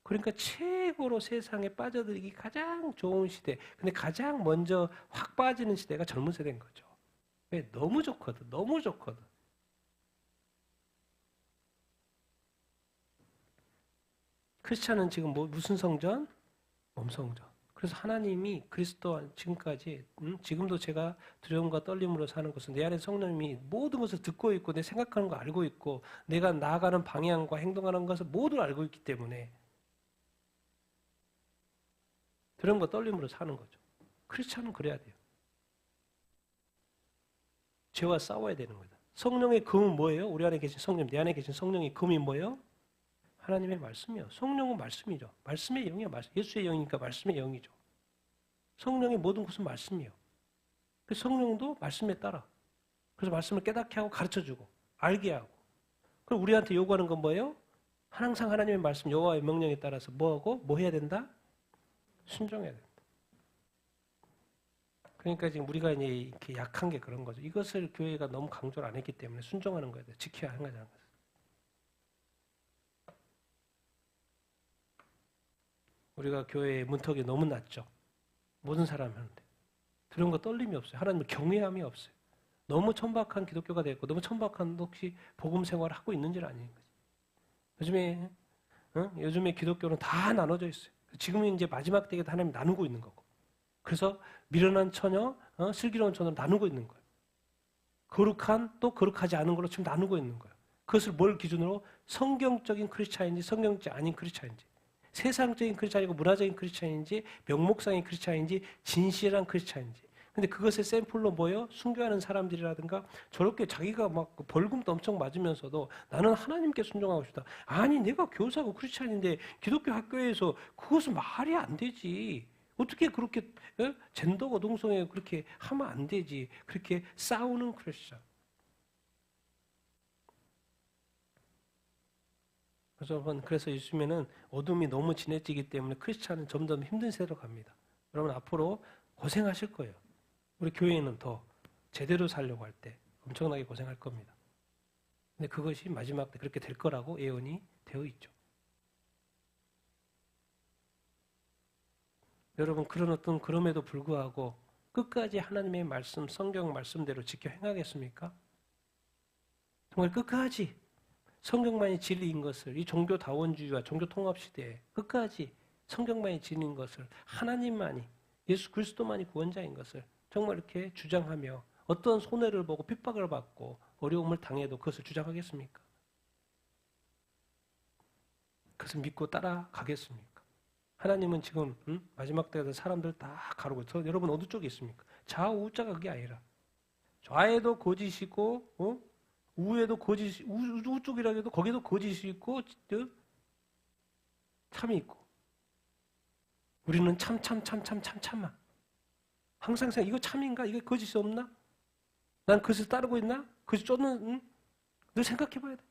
그러니까 최고로 세상에 빠져들기 가장 좋은 시대. 근데 가장 먼저 확 빠지는 시대가 젊은 세대인 거죠. 왜? 너무 좋거든. 너무 좋거든. 크리스찬은 지금 무슨 성전? 몸성전. 그래서 하나님이 그리스도 지금까지 지금도 제가 두려움과 떨림으로 사는 것은 내 안에 성령님이 모든 것을 듣고 있고 내 생각하는 거 알고 있고 내가 나아가는 방향과 행동하는 것을 모두 알고 있기 때문에 두려움과 떨림으로 사는 거죠. 크리스찬은 그래야 돼요. 죄와 싸워야 되는 거다. 성령의 금은 뭐예요? 우리 안에 계신 성령, 내 안에 계신 성령의 금이 뭐예요? 하나님의 말씀이요. 성령은 말씀이죠. 말씀의 영이요. 예수의 영이니까 말씀의 영이죠. 성령의 모든 것은 말씀이요. 그래서 성령도 말씀에 따라. 그래서 말씀을 깨닫게 하고 가르쳐주고 알게 하고. 그럼 우리한테 요구하는 건 뭐예요? 항상 하나님의 말씀, 여호와의 명령에 따라서 뭐하고 뭐 해야 된다? 순종해야 된다. 그러니까 지금 우리가 이제 이렇게 약한 게 그런 거죠. 이것을 교회가 너무 강조를 안 했기 때문에 순종하는 거예요. 지켜야 하는 거잖아요. 우리가 교회의 문턱이 너무 낮죠. 모든 사람이 하는데. 그런 거 떨림이 없어요. 하나님의 경외함이 없어요. 너무 천박한 기독교가 됐고 너무 천박한 혹시 복음 생활을 하고 있는지는 아닌 거지. 요즘에 기독교는 다 나눠져 있어요. 지금은 이제 마지막 때에 하나님 나누고 있는 거고. 그래서 미련한 처녀, 슬기로운 처녀를 나누고 있는 거예요. 거룩한 또 거룩하지 않은 걸로 지금 나누고 있는 거예요. 그것을 뭘 기준으로 성경적인 크리스찬인지 성경적 아닌 크리스찬인지 세상적인 크리스찬이고 문화적인 크리스찬인지 명목상의 크리스찬인지 진실한 크리스찬인지. 근데 그것의 샘플로 뭐예요? 순교하는 사람들이라든가 저렇게 자기가 막 벌금도 엄청 맞으면서도 나는 하나님께 순종하고 싶다. 아니 내가 교사고 크리스찬인데 기독교 학교에서 그것은 말이 안 되지. 어떻게 그렇게 젠더가 동성애 그렇게 하면 안 되지. 그렇게 싸우는 크리스천. 그래서 여러분, 그래서 요즘에는 어둠이 너무 진해지기 때문에 크리스찬은 점점 힘든 세대로 갑니다. 여러분 앞으로 고생하실 거예요. 우리 교회는 더 제대로 살려고 할 때 엄청나게 고생할 겁니다. 근데 그것이 마지막 때 그렇게 될 거라고 예언이 되어 있죠. 여러분 그럼에도 불구하고 끝까지 하나님의 말씀, 성경 말씀대로 지켜 행하겠습니까? 정말 끝까지 성경만이 진리인 것을, 이 종교다원주의와 종교통합시대에 끝까지 성경만이 진리인 것을, 하나님만이, 예수 그리스도만이 구원자인 것을 정말 이렇게 주장하며 어떤 손해를 보고 핍박을 받고 어려움을 당해도 그것을 주장하겠습니까? 그것을 믿고 따라가겠습니까? 하나님은 지금 마지막 때에 사람들 다 가르고 있어. 여러분 어느 쪽에 있습니까? 좌우자가 그게 아니라 좌에도 거짓이고 우에도 거짓, 우쪽이라 해도 거기도 거짓이 있고 참이 있고 우리는 참만 항상 생각 이거 참인가? 이거 거짓이 없나? 난 그것을 따르고 있나? 그것을 쫓는 늘 생각해 봐야 돼.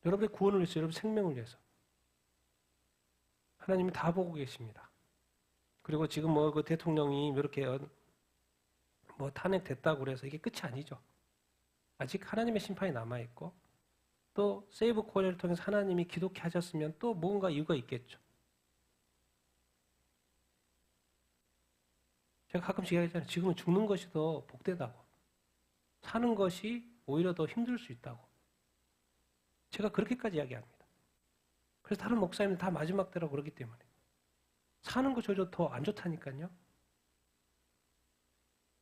여러분의 구원을 위해서, 여러분 생명을 위해서 하나님이 다 보고 계십니다. 그리고 지금 그 대통령이 이렇게 탄핵됐다고 그래서 이게 끝이 아니죠. 아직 하나님의 심판이 남아있고 또 세이브 코리아를 통해서 하나님이 기독케 하셨으면 또 뭔가 이유가 있겠죠. 제가 가끔씩 이야기하잖아요. 지금은 죽는 것이 더 복되다고. 사는 것이 오히려 더 힘들 수 있다고. 제가 그렇게까지 이야기합니다. 그래서 다른 목사님들 다 마지막 때라고 그러기 때문에. 사는 거 오히려 더 안 좋다니까요.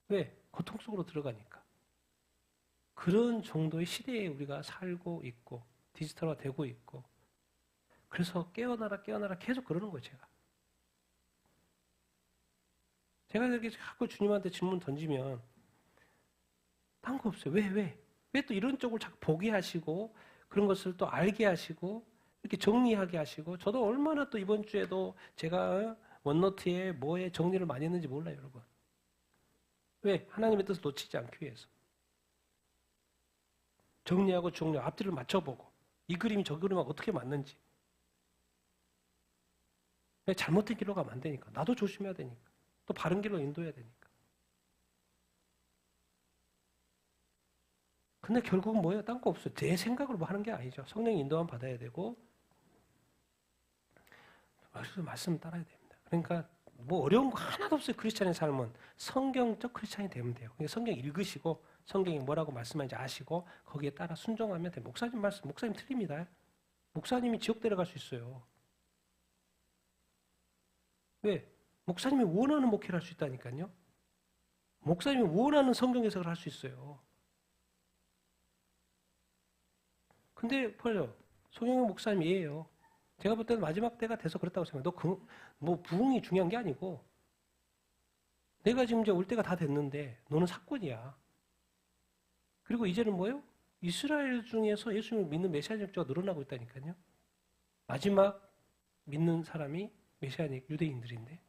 왜? 고통 속으로 들어가니까. 그런 정도의 시대에 우리가 살고 있고 디지털화 되고 있고 그래서 깨어나라 계속 그러는 거예요. 제가 이렇게 자꾸 주님한테 질문 던지면 딴 거 없어요. 왜 또 이런 쪽을 자꾸 보게 하시고 그런 것을 또 알게 하시고 이렇게 정리하게 하시고 저도 얼마나 또 이번 주에도 제가 원노트에 뭐에 정리를 많이 했는지 몰라요. 여러분. 왜? 하나님의 뜻을 놓치지 않기 위해서. 정리하고 앞뒤를 맞춰보고 이 그림이 저 그림하고 어떻게 맞는지 잘못된 길로 가면 안 되니까 나도 조심해야 되니까 또 바른 길로 인도해야 되니까 근데 결국은 뭐예요? 딴 거 없어요. 내 생각으로 뭐 하는 게 아니죠. 성령 인도만 받아야 되고 말씀 따라야 됩니다. 그러니까 뭐 어려운 거 하나도 없어요. 크리스찬의 삶은 성경적 크리스찬이 되면 돼요. 그러니까 성경 읽으시고 성경이 뭐라고 말씀하는지 아시고 거기에 따라 순종하면 돼요. 목사님 틀립니다. 목사님이 지옥 데려갈 수 있어요. 왜? 목사님이 원하는 목회를 할 수 있다니까요. 목사님이 원하는 성경 해석을 할 수 있어요. 근데 벌써 송영호 목사님이에요. 제가 볼 때는 마지막 때가 돼서 그렇다고 생각해요. 뭐 부흥이 중요한 게 아니고 내가 지금 이제 올 때가 다 됐는데 너는 사건이야. 그리고 이제는 뭐예요? 이스라엘 중에서 예수님을 믿는 메시아적 자가 늘어나고 있다니까요. 마지막 믿는 사람이 메시아닉 유대인들인데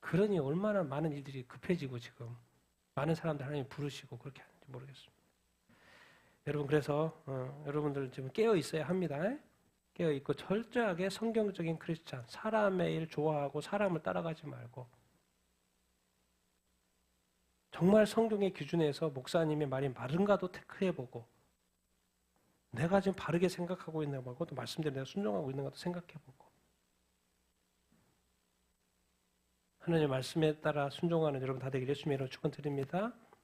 그러니 얼마나 많은 일들이 급해지고 지금 많은 사람들 하나님 부르시고 그렇게 하는지 모르겠습니다. 여러분 그래서 여러분들 지금 깨어 있어야 합니다. 깨어 있고 철저하게 성경적인 크리스찬, 사람의 일 좋아하고 사람을 따라가지 말고 정말 성경의 기준에서 목사님의 말이 맞은가도 체크해보고 내가 지금 바르게 생각하고 있나 보고 또 말씀대로 내가 순종하고 있는가도 생각해보고 하나님의 말씀에 따라 순종하는 여러분 다 되기를 예수님의 이름으로 축원드립니다.